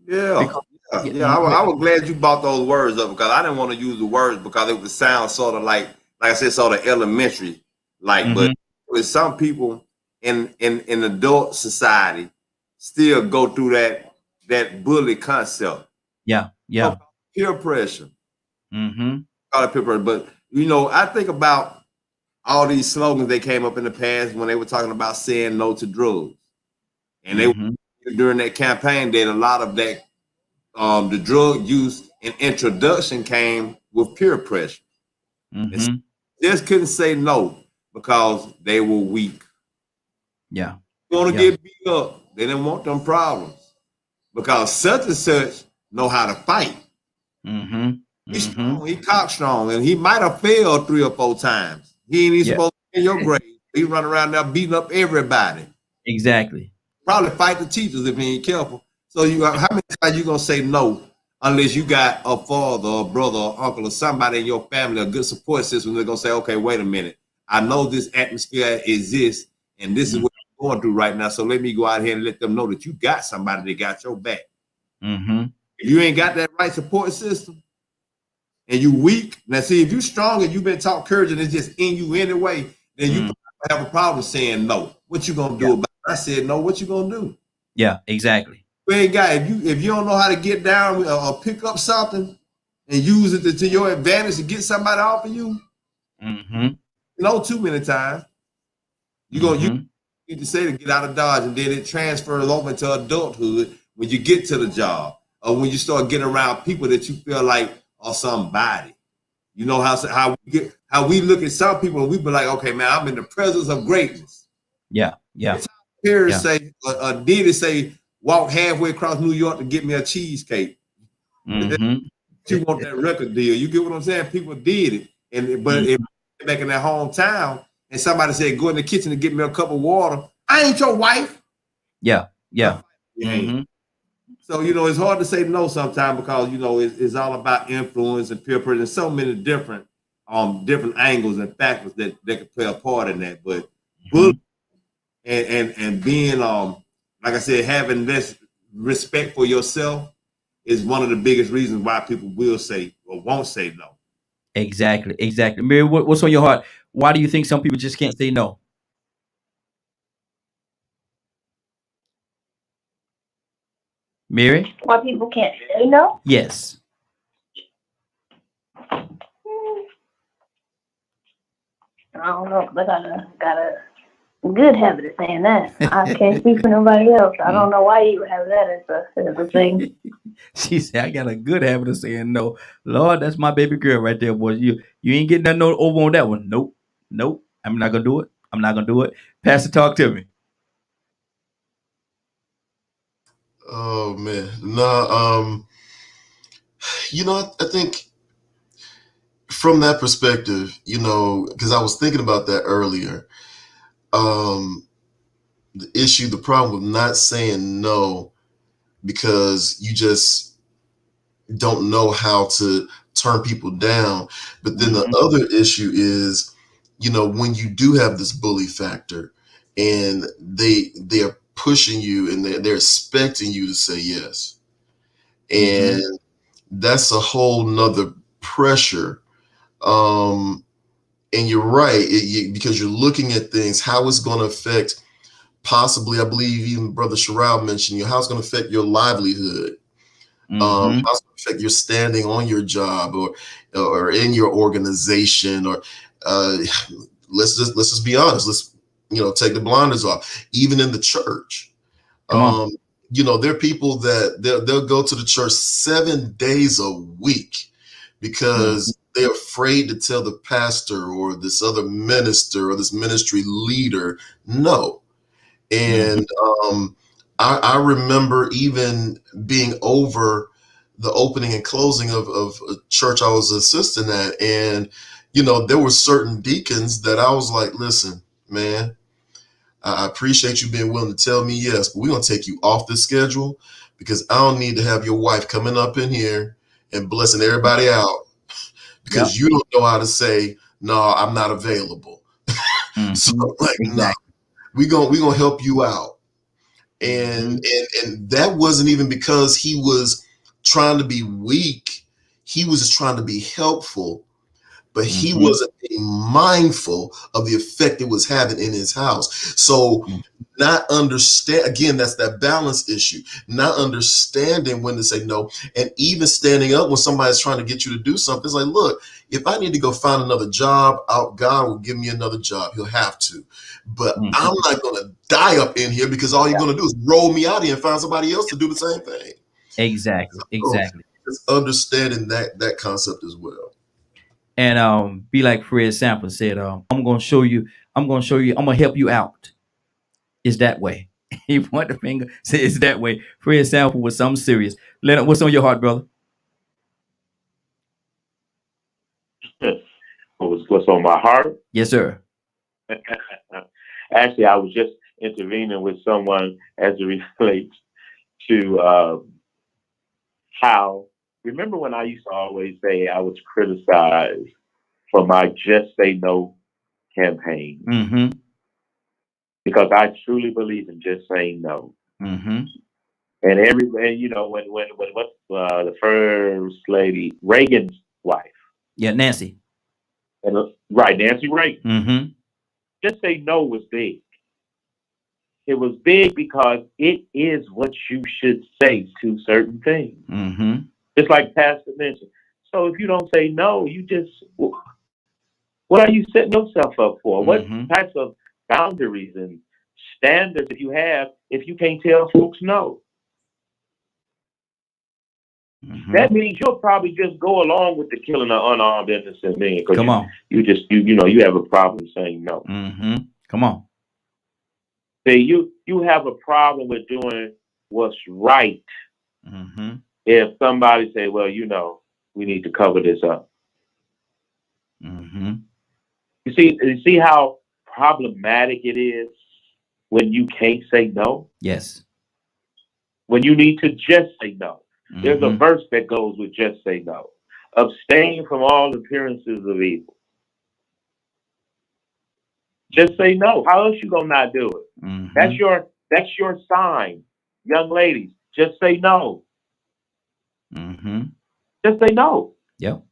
Yeah. I was glad you brought those words up, because I didn't want to use the words because it would sound sort of like I said, sort of elementary, but with some people in adult society still go through that bully concept. Yeah. Peer pressure. Call it peer pressure. But I think about all these slogans that came up in the past when they were talking about saying no to drugs. And they during that campaign, did a lot of that the drug use and introduction came with peer pressure. Just couldn't say no because they were weak. Yeah. You want to get beat up. They didn't want them problems because such and such know how to fight. He's strong, he cock strong, and he might have failed 3 or 4 times. He ain't even supposed to be in your grade. He run around there beating up everybody. Exactly. Probably fight the teachers if he ain't careful. So how many times you gonna say no unless you got a father or brother or uncle or somebody in your family, a good support system? They're gonna say, okay, wait a minute. I know this atmosphere exists, and this is what I'm going through right now. So let me go out here and let them know that you got somebody that got your back. If you ain't got that right support system and you weak, now see, if you strong and you've been taught courage and it's just in you anyway, then you have a problem saying no. What you gonna do about it? I said no. What you gonna do? Yeah, exactly. We ain't got, if you don't know how to get down or pick up something and use it to your advantage to get somebody off of you, too many times you need to say to get out of Dodge, and then it transfers over into adulthood when you get to the job or when you start getting around people that you feel like are somebody. You know how we look at some people and we be like, okay, man, I'm in the presence of greatness. Yeah. Parents say, Diddy say, walk halfway across New York to get me a cheesecake. You want that record deal? You get what I'm saying? People did it, but if back in their hometown, and somebody said, go in the kitchen and get me a cup of water. I ain't your wife. Yeah. So, it's hard to say no sometimes because, it's all about influence and peer pressure and so many different angles and factors that could play a part in that. But and being, like I said, having less respect for yourself is one of the biggest reasons why people will say or won't say no. Exactly. Mary, what's on your heart? Why do you think some people just can't say no? Mary? Why people can't say no? Yes. I don't know, but I got a good habit of saying that. I can't speak for nobody else. I don't know why you would have that as a thing. She said, I got a good habit of saying no. Lord, that's my baby girl right there, boy. You ain't getting that no over on that one. Nope. I'm not gonna do it. Pastor, talk to me. Oh man. No, I think from that perspective, because I was thinking about that earlier. The problem with not saying no because you just don't know how to turn people down. But then the other issue is, when you do have this bully factor and they're pushing you and they're expecting you to say yes. And that's a whole nother pressure. And you're right, because you're looking at things, how it's going to affect possibly, I believe even Brother Sherrod mentioned, how it's going to affect your livelihood. How it's going to affect your standing on your job or in your organization, or let's just be honest. Let's take the blinders off. Even in the church, You know, there are people that they'll go to the church 7 days a week because they're afraid to tell the pastor or this other minister or this ministry leader no. And I remember even being over the opening and closing of a church I was assisting at, and you know, there were certain deacons that I was like, listen, man, I appreciate you being willing to tell me yes, but we're going to take you off the schedule because I don't need to have your wife coming up in here and blessing everybody out because you don't know how to say, no, I'm not available. So like, no, we're gonna help you out. And that wasn't even because he was trying to be weak. He was just trying to be helpful. But he wasn't being mindful of the effect it was having in his house. So not understand, again, that's that balance issue, not understanding when to say no, and even standing up when somebody's trying to get you to do something. It's like, look, if I need to go find another job, God will give me another job. He'll have to. But I'm not going to die up in here because all you're going to do is roll me out here and find somebody else to do the same thing. Exactly. Exactly. So just understanding that concept as well. And be like Fred Sanford said, I'm gonna show you, I'm gonna help you out. It's that way. He pointed the finger, said it's that way. Fred Sanford was something serious. Leonard, what's on your heart, brother? What's on my heart? Yes, sir. Actually, I was just intervening with someone as it relates to how, remember when I used to always say I was criticized for my Just Say No campaign? Because I truly believe in just saying no. And you know, when what's the first lady, Reagan's wife? Yeah, Nancy. Right, Nancy Reagan. Just say no was big. It was big because it is what you should say to certain things. Just like Pastor mentioned. So if you don't say no, you just, what are you setting yourself up for? What types of boundaries and standards that you have if you can't tell folks no? That means you'll probably just go along with the killing of unarmed innocent men. Come on. You have a problem saying no. Come on. See, you have a problem with doing what's right. If somebody say, well, you know, we need to cover this up. You see how problematic it is when you can't say no? Yes. When you need to just say no. There's a verse that goes with just say no. Abstain from all appearances of evil. Just say no. How else you gonna not do it? That's your sign. Young ladies, just say no. Just say no. Yep.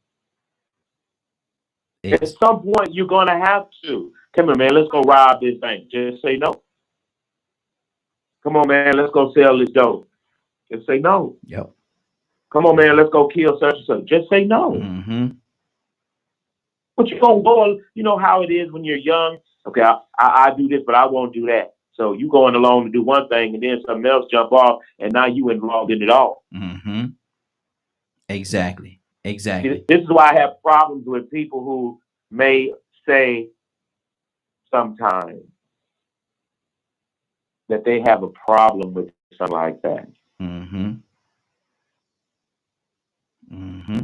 At some point, you're gonna have to. Come on, man. Let's go rob this bank. Just say no. Come on, man. Let's go sell this dope. Just say no. Yep. Come on, man. Let's go kill such and such. Just say no. But you gonna go. You know how it is when you're young. Okay, I do this, but I won't do that. So you going along to do one thing, and then something else jump off, and now you involved in it all. Exactly. Exactly. This is why I have problems with people who may say sometimes that they have a problem with something like that.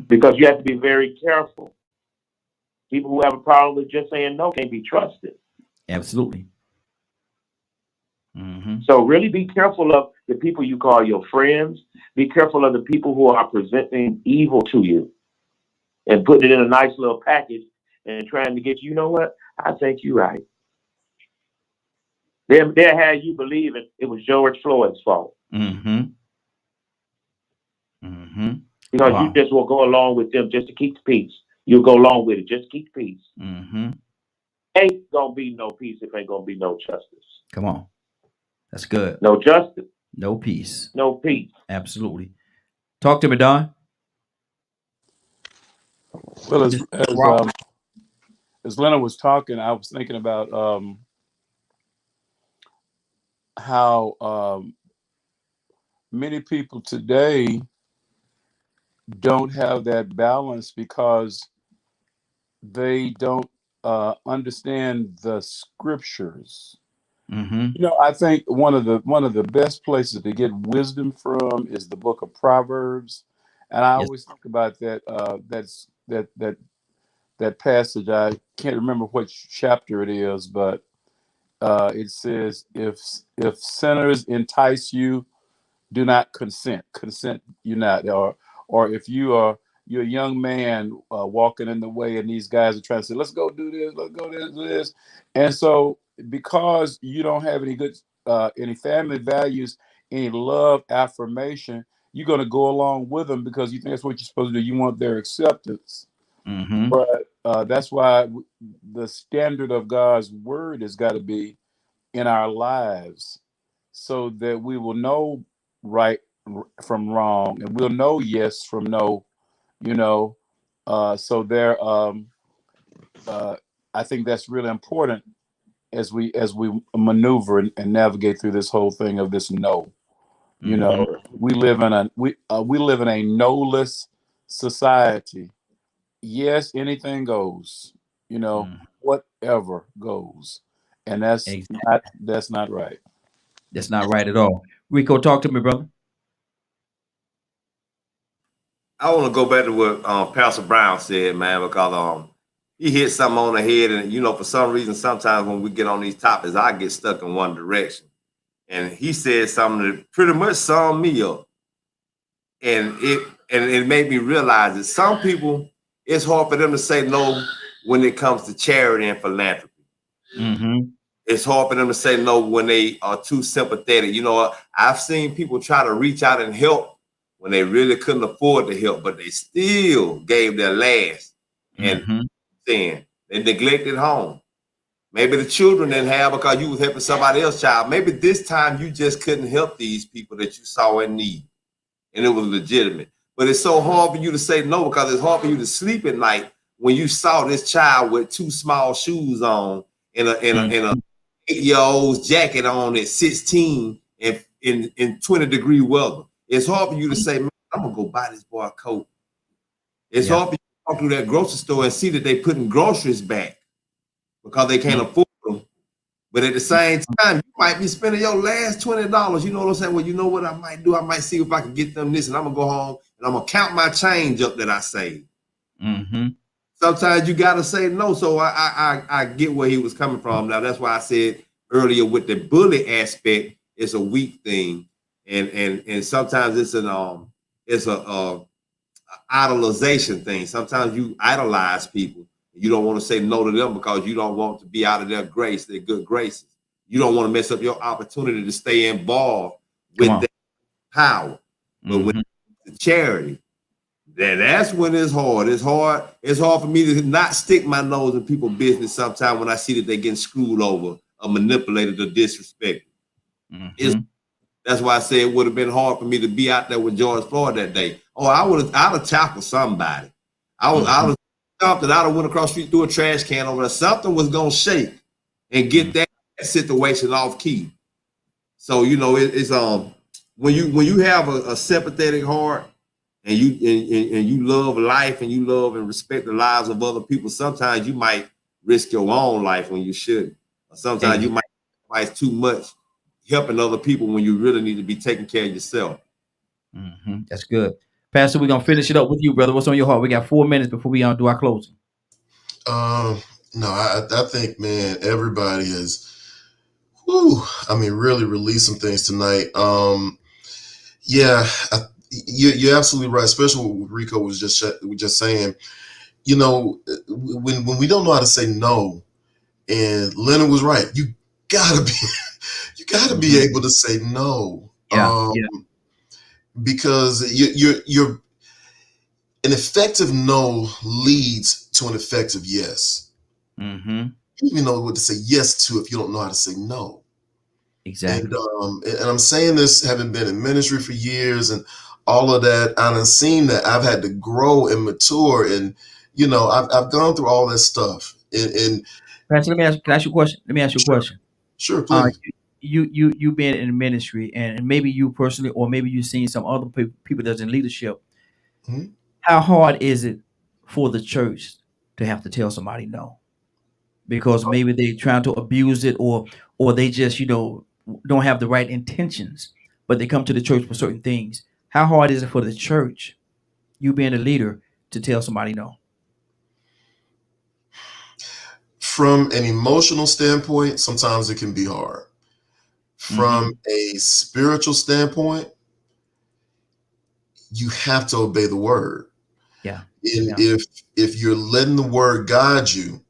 Because you have to be very careful. People who have a problem with just saying no can't be trusted. Absolutely. So really be careful of the people you call your friends. Be careful of the people who are presenting evil to you and putting it in a nice little package and trying to get you know what? I think you're right. They'll have you believing it was George Floyd's fault. Because you just will go along with them just to keep the peace. You'll go along with it just to keep the peace. Ain't gonna be no peace if ain't gonna be no justice. Come on. That's good. No justice. No peace. No peace. Absolutely. Talk to me, Don. Well, as Leonard was talking, I was thinking about how many people today don't have that balance because they don't understand the scriptures. I think one of the best places to get wisdom from is the book of Proverbs, and I always think about that. That passage. I can't remember which chapter it is, but it says, "If sinners entice you, do not consent. Consent you not." Or if you're a young man walking in the way, and these guys are trying to say, "Let's go do this. Let's go do this," and so because you don't have any good, any family values, any love, affirmation, you're going to go along with them because you think that's what you're supposed to do. You want their acceptance. But that's why the standard of God's word has got to be in our lives, so that we will know right from wrong, and we'll know yes from no. So there. I think that's really important as we maneuver and navigate through this whole thing of this no. We live in a no-less society. Yes, anything goes. Whatever goes, and that's not right. That's not right at all. Rico, talk to me, brother. I want to go back to what Pastor Brown said, man, because he hit something on the head, and for some reason, sometimes when we get on these topics, I get stuck in one direction. And he said something that pretty much summed me up, and it made me realize that some people, it's hard for them to say no when it comes to charity and philanthropy. It's hard for them to say no when they are too sympathetic. I've seen people try to reach out and help when they really couldn't afford to help, but they still gave their last. And then they neglected home. Maybe the children didn't have because you was helping somebody else's child. Maybe this time you just couldn't help these people that you saw in need, and it was legitimate. But it's so hard for you to say no because it's hard for you to sleep at night when you saw this child with 2 small shoes on and a 8-year-old's jacket on at 16 and in 20-degree weather. It's hard for you to say, man, I'm gonna go buy this boy a coat. It's hard for you to walk through that grocery store and see that they putting groceries back because they can't afford them. But at the same time, you might be spending your last $20. You know what I'm saying? Well, you know what I might do? I might see if I can get them this, and I'm gonna go home and I'm gonna count my change up that I saved. Sometimes you gotta say no. So I get where he was coming from. Now that's why I said earlier with the bully aspect, it's a weak thing, and sometimes it's a idolization thing. Sometimes you idolize people. You don't want to say no to them because you don't want to be out of their grace, their good graces. You don't want to mess up your opportunity to stay involved with that power. But with the charity, that's when it's hard. It's hard for me to not stick my nose in people's business sometimes when I see that they're getting screwed over or manipulated or disrespected. That's why I say it would have been hard for me to be out there with George Floyd that day. I'd have tackled somebody. I'd have something. I'd have went across the street, threw a trash can over there. Something was gonna shake and get that situation off key. So it's when you have a sympathetic heart and you love life and you love and respect the lives of other people, sometimes you might risk your own life when you shouldn't. Or sometimes you might sacrifice too much helping other people when you really need to be taking care of yourself. That's good. Pastor, we're going to finish it up with you, brother. What's on your heart? We got 4 minutes before we do our closing. No, I think, man, everybody is, really released some things tonight. You're absolutely right, especially what Rico was just saying. When we don't know how to say no, and Leonard was right, you gotta be able to say no. Because you're an effective no leads to an effective yes. You even know what to say yes to if you don't know how to say no. Exactly. And I'm saying this having been in ministry for years and all of that. I've seen that I've had to grow and mature, and I've gone through all that stuff. And Pastor, can I ask you a question? Let me ask you a question. Sure, please. you being in ministry, and maybe you personally, or maybe you've seen some other people that's in leadership. Mhm. How hard is it for the church to have to tell somebody no? Because maybe they trying to abuse it, or they just don't have the right intentions, but they come to the church for certain things. How hard is it for the church, you being a leader, to tell somebody no? From an emotional standpoint, sometimes it can be hard. From a spiritual standpoint, you have to obey the word. Yeah. And if you're letting the word guide you,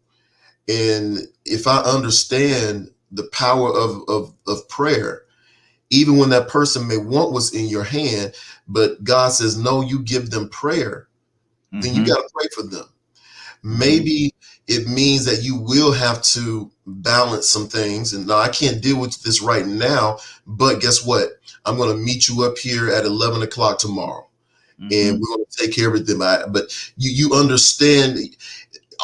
and if I understand the power of prayer, even when that person may want what's in your hand, but God says, no, you give them prayer, then you got to pray for them. Maybe it means that you will have to balance some things. And now I can't deal with this right now, but guess what? I'm going to meet you up here at 11 o'clock tomorrow. And we're going to take care of it. But you understand,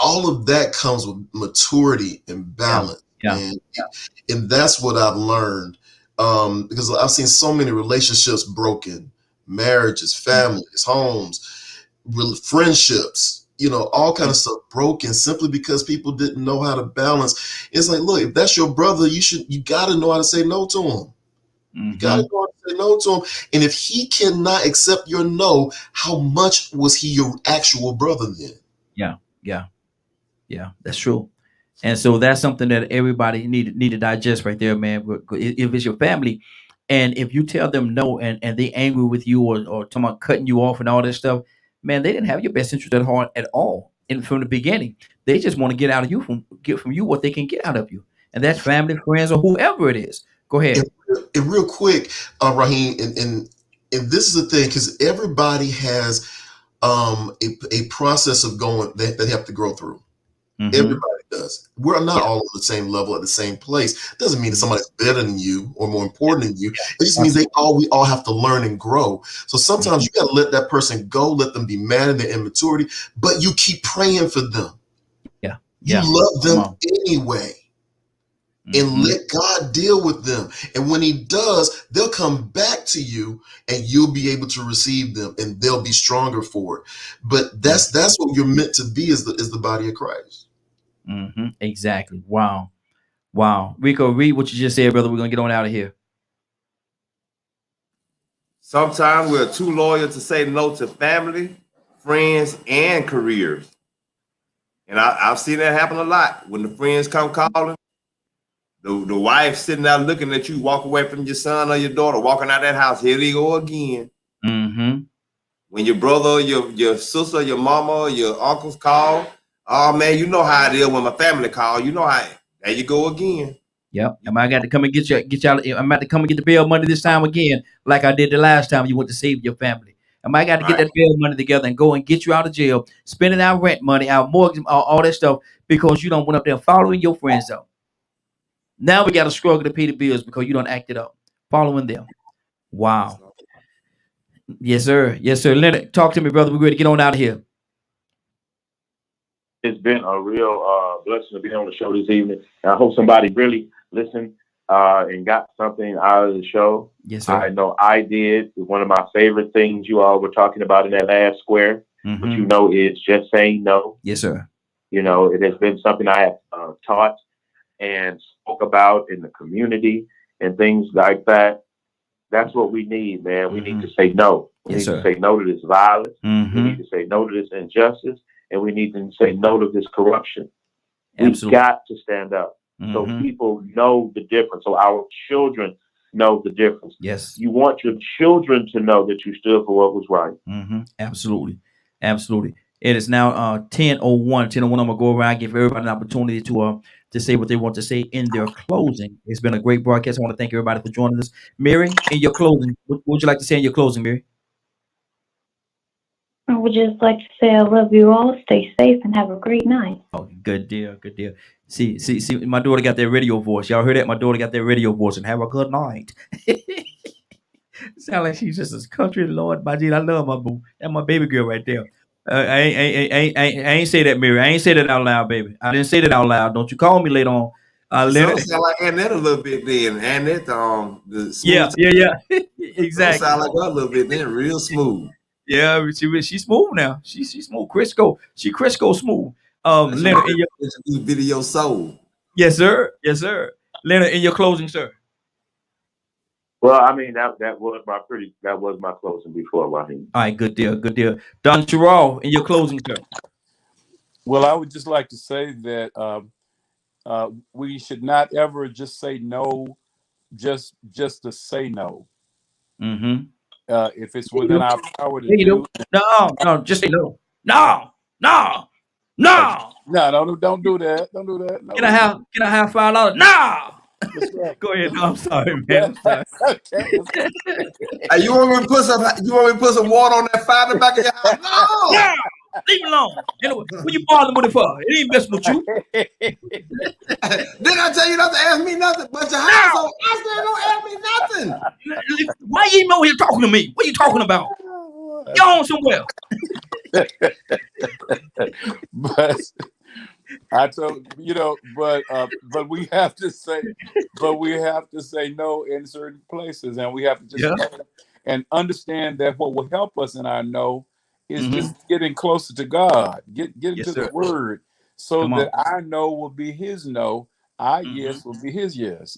all of that comes with maturity and balance. And that's what I've learned, because I've seen so many relationships broken, marriages, families, homes, friendships, all kind of stuff broken simply because people didn't know how to balance. It's like, look, if that's your brother, you got to know how to say no to him. You got to know how to say no to him. And if he cannot accept your no, how much was he your actual brother then? Yeah, that's true. And so that's something that everybody need to digest right there, man. If it's your family, and if you tell them no, and they angry with you, or talking about cutting you off and all this stuff, man, they didn't have your best interest at heart at all. And from the beginning, they just want to get out of you, get from you what they can get out of you, and that's family, friends, or whoever it is. Go ahead. And real quick, Raheem, and this is the thing, because everybody has a process of going that they have to go through. Everybody does. We're not all on the same level at the same place. It doesn't mean that somebody's better than you or more important than you. It just means we all have to learn and grow. So sometimes you got to let that person go, let them be mad in their immaturity, but you keep praying for them. You love them anyway. And let God deal with them. And when he does, they'll come back to you, and you'll be able to receive them, and they'll be stronger for it. But that's what you're meant to be, is the body of Christ. Exactly. Wow. Rico, read what you just said, brother. We're going to get on out of here. Sometimes we're too loyal to say no to family, friends, and careers. And I've seen that happen a lot. When the friends come calling, the wife sitting there looking at you walk away from your son or your daughter, walking out that house, here they go again. When your brother, your sister, your mama, your uncles call, oh man, you know how it is when my family call. You know how, there you go again. Yep. Am I got to come and get y'all? I'm about to come and get the bail money this time again, like I did the last time you went to save your family. Am I got to get that bail money together and go and get you out of jail, spending our rent money, our mortgage, all that stuff, because you don't went up there following your friends up. Now we got to struggle to pay the bills because you don't act it up, following them. Wow. Yes, sir. Leonard, talk to me, brother. We're ready to get on out of here. It's been a real blessing to be on the show this evening. And I hope somebody really listened and got something out of the show. Yes, sir. I know I did. One of my favorite things you all were talking about in that last square, but it's just saying no. Yes, sir. It has been something I have taught and spoke about in the community and things like that. That's what we need, man. We need to say no. We need to say no to this violence. We need to say no to this injustice. And we need to say no to this corruption. We've got to stand up so people know the difference, so our children know the difference. Yes. You want your children to know that you stood for what was right. Absolutely. It is now 10:01. 10:01. I'm going to go around, give everybody an opportunity to say what they want to say in their closing. It's been a great broadcast. I want to thank everybody for joining us. Mary, in your closing, what would you like to say in your closing, Mary? I would just like to say I love you all. Stay safe and have a great night. Oh, good deal. See, my daughter got that radio voice. Y'all heard that? My daughter got that radio voice, and have a good night. Sound like she's just a country Lord, my G. I love my boo. That's my baby girl right there. I ain't say that, Mary. I ain't say that out loud, baby. I didn't say that out loud. Don't you call me later on. Leonard sound like Annette a little bit then. Annette, the smooth. Yeah. Exactly. Sound like her a little bit then, real smooth. Yeah, she's smooth now. She's smooth. Crisco smooth. Leonard, in your video soul. Yes, sir. Leonard, in your closing, sir. Well, I mean that was my closing before Raheem. All right, good deal. Don Cheryl, in your closing, sir. Well, I would just like to say that we should not ever just say no, just to say no. Mm-hmm. If it's within our power to do. No, just say no. No. Don't do that. Don't do that. No. Can I have $5? No. Go ahead. No, I'm sorry, man. Okay. Hey, you want me to put some water on that fire in the back of your house? No. Yeah. Leave it alone. What you bothering with it for? It ain't messing with you. Didn't I tell you not to ask me nothing? But your house, I said don't ask me nothing. Why you even over here talking to me? What are you talking about? You're on somewhere. But I told but we have to say no in certain places, and we have to just and understand that what will help us in our no is just getting closer to God, getting to the Word, so that our no will be His no, our yes will be His yes.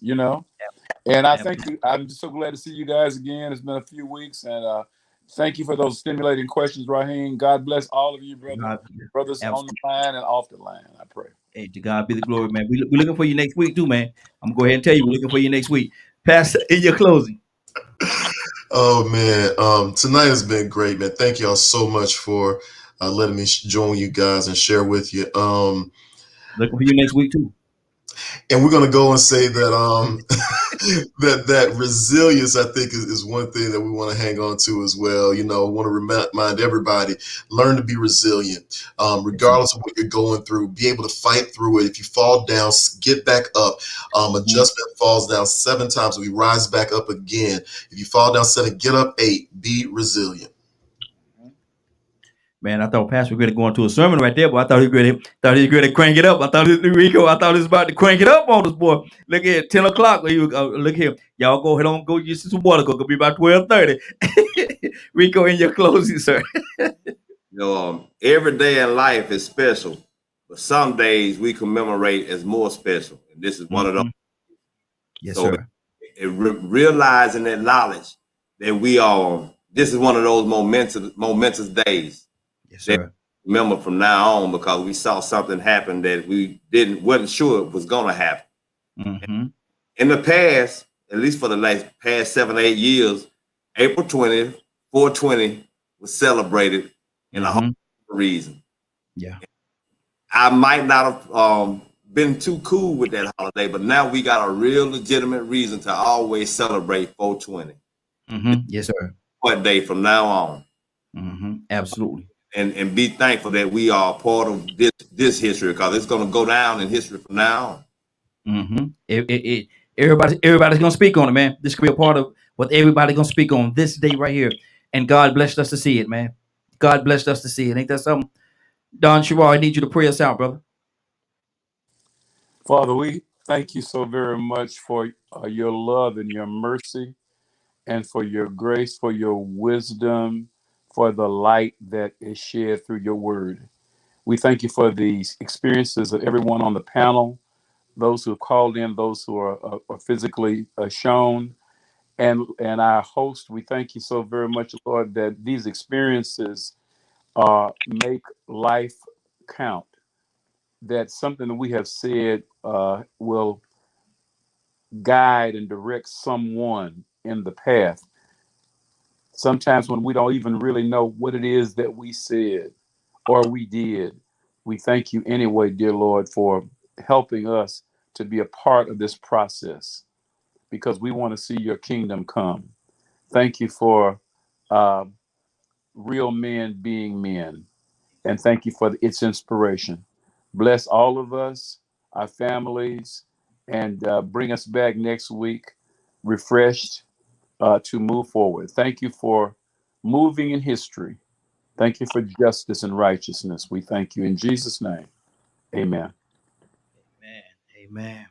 And I thank you. I'm just so glad to see you guys again. It's been a few weeks, and thank you for those stimulating questions, Raheem. God bless all of you, brothers on the line and off the line. I pray. Hey, to God be the glory, man. We're looking for you next week too, man. I'm gonna go ahead and tell you, we're looking for you next week. Pastor, in your closing. Oh man, tonight has been great, man. Thank y'all so much for letting me join you guys and share with you. Looking for you next week too. And we're gonna go and say that that resilience, I think, is one thing that we want to hang on to as well. I want to remind everybody: learn to be resilient, regardless of what you're going through. Be able to fight through it. If you fall down, get back up. Adjustment falls down 7 times, we rise back up again. If you fall down 7, get up 8. Be resilient. Man, I thought Pastor was going to go into a sermon right there, but I thought he was going to crank it up. I thought he was about to crank it up on us, boy. Look at 10 o'clock. Look here. Y'all go ahead on, go get some water. It's going to be about 12:30. Rico, in your closing, sir. Every day in life is special, but some days we commemorate as more special. And this is one of those. Yes, sir. Realizing that knowledge that this is one of those momentous days. Yes, sir. Remember from now on, because we saw something happen that we wasn't sure it was going to happen. Mm-hmm. In the past, at least for the past 7 or 8 years, April 20th, 420 was celebrated in a whole reason. Yeah. I might not have been too cool with that holiday, but now we got a real legitimate reason to always celebrate 420. Mm-hmm. Yes, sir. What day from now on? Mm-hmm. Absolutely. And be thankful that we are part of this history, because it's going to go down in history from now on. Mm-hmm. Everybody's going to speak on it, man. This could be a part of what everybody's going to speak on this day right here. And God blessed us to see it, man. God blessed us to see it. Ain't that something? Don Cheryl, I need you to pray us out, brother. Father, we thank you so very much for your love and your mercy, and for your grace, for your wisdom, for the light that is shed through your word. We thank you for the experiences of everyone on the panel, those who have called in, those who are physically shown, and our host. We thank you so very much, Lord, that these experiences make life count, that something that we have said will guide and direct someone in the path. Sometimes when we don't even really know what it is that we said or we did, we thank you anyway, dear Lord, for helping us to be a part of this process, because we want to see your kingdom come. Thank you for real men being men, and thank you for its inspiration. Bless all of us, our families, and bring us back next week refreshed to move forward. Thank you for moving in history. Thank you for justice and righteousness. We thank you in Jesus' name. Amen. Amen.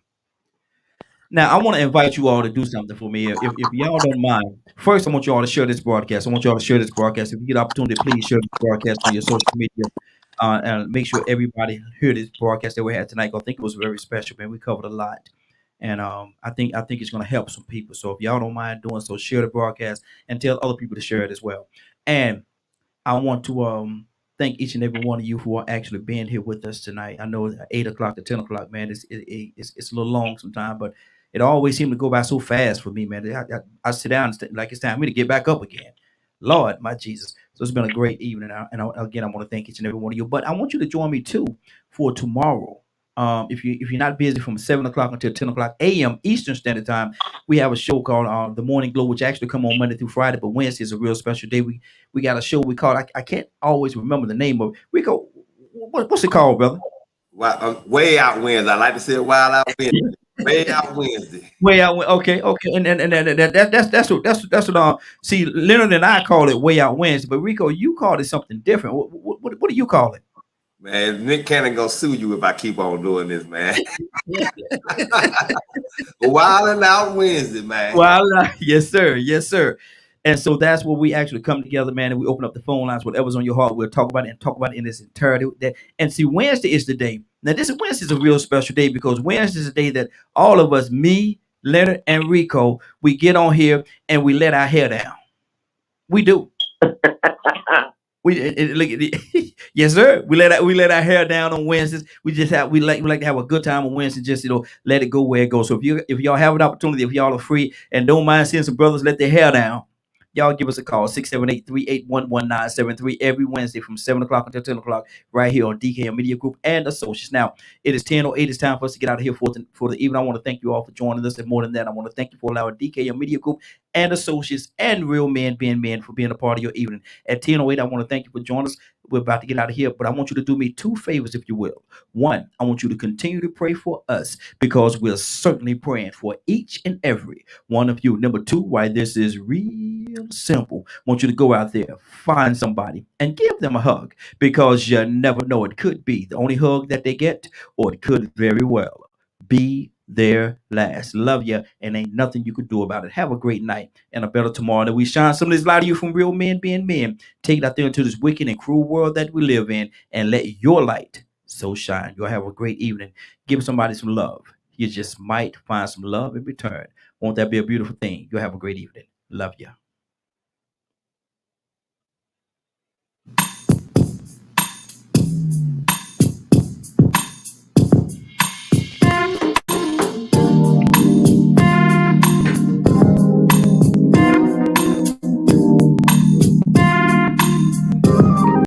Now, I want to invite you all to do something for me. If y'all don't mind, first, I want you all to share this broadcast. I want you all to share this broadcast. If you get the opportunity, please share this broadcast on your social media and make sure everybody hear this broadcast that we had tonight. I think it was very special, man. We covered a lot. And I think it's going to help some people. So if y'all don't mind doing so, share the broadcast and tell other people to share it as well. And I want to thank each and every one of you who are actually being here with us tonight. I know 8 o'clock to 10 o'clock, man. It's a little long sometimes, but it always seems to go by so fast for me, man. I sit down and like it's time for me to get back up again. Lord, my Jesus. So it's been a great evening. Again, I want to thank each and every one of you. But I want you to join me too for tomorrow. If you're not busy from 7 o'clock until 10 o'clock a.m. Eastern Standard Time, we have a show called The Morning Glow, which actually come on Monday through Friday, but Wednesday is a real special day. We got a show we call I can't always remember the name of it. Rico, what's it called, brother? Way Out Wednesday. I like to say it Wild Out Wednesday. Way Out Wednesday. Way Out. Okay. And that's what. See, Leonard and I call it Way Out Wednesday, but Rico, you called it something different. What do you call it? Man, Nick Cannon gonna sue you if I keep on doing this, man. Wild Out Wednesday, man. Yes, sir. And so that's where we actually come together, man, and we open up the phone lines, whatever's on your heart, we'll talk about it in its entirety. And see, Wednesday is the day. Now, Wednesday is a real special day because Wednesday is the day that all of us, me, Leonard, and Rico, we get on here and we let our hair down. We do. Yes, sir. We let our hair down on Wednesdays. We like to have a good time on Wednesday. Just let it go where it goes. So if y'all have an opportunity, if y'all are free and don't mind seeing some brothers let their hair down, y'all give us a call 678-381-1973 every Wednesday from 7 o'clock until 10 o'clock right here on DKM Media Group and Associates. Now it is 10:08. It's time for us to get out of here for the evening. I want to thank you all for joining us, and more than that, I want to thank you for allowing DKM Media Group and Associates and Real Men Being Men for being a part of your evening. At 10:08, I want to thank you for joining us. We're about to get out of here, but I want you to do me two favors, if you will. One, I want you to continue to pray for us because we're certainly praying for each and every one of you. Number two, why this is real simple. I want you to go out there, find somebody, and give them a hug because you never know. It could be the only hug that they get, or it could very well be their last. Love you, and ain't nothing you could do about it. Have a great night and a better tomorrow. And we shine some of this light of you from Real Men Being Men. Take it out there into this wicked and cruel world that we live in and let your light so shine. You'll have a great evening. Give somebody some love. You just might find some love in return. Won't that be a beautiful thing? You'll have a great evening. Love you.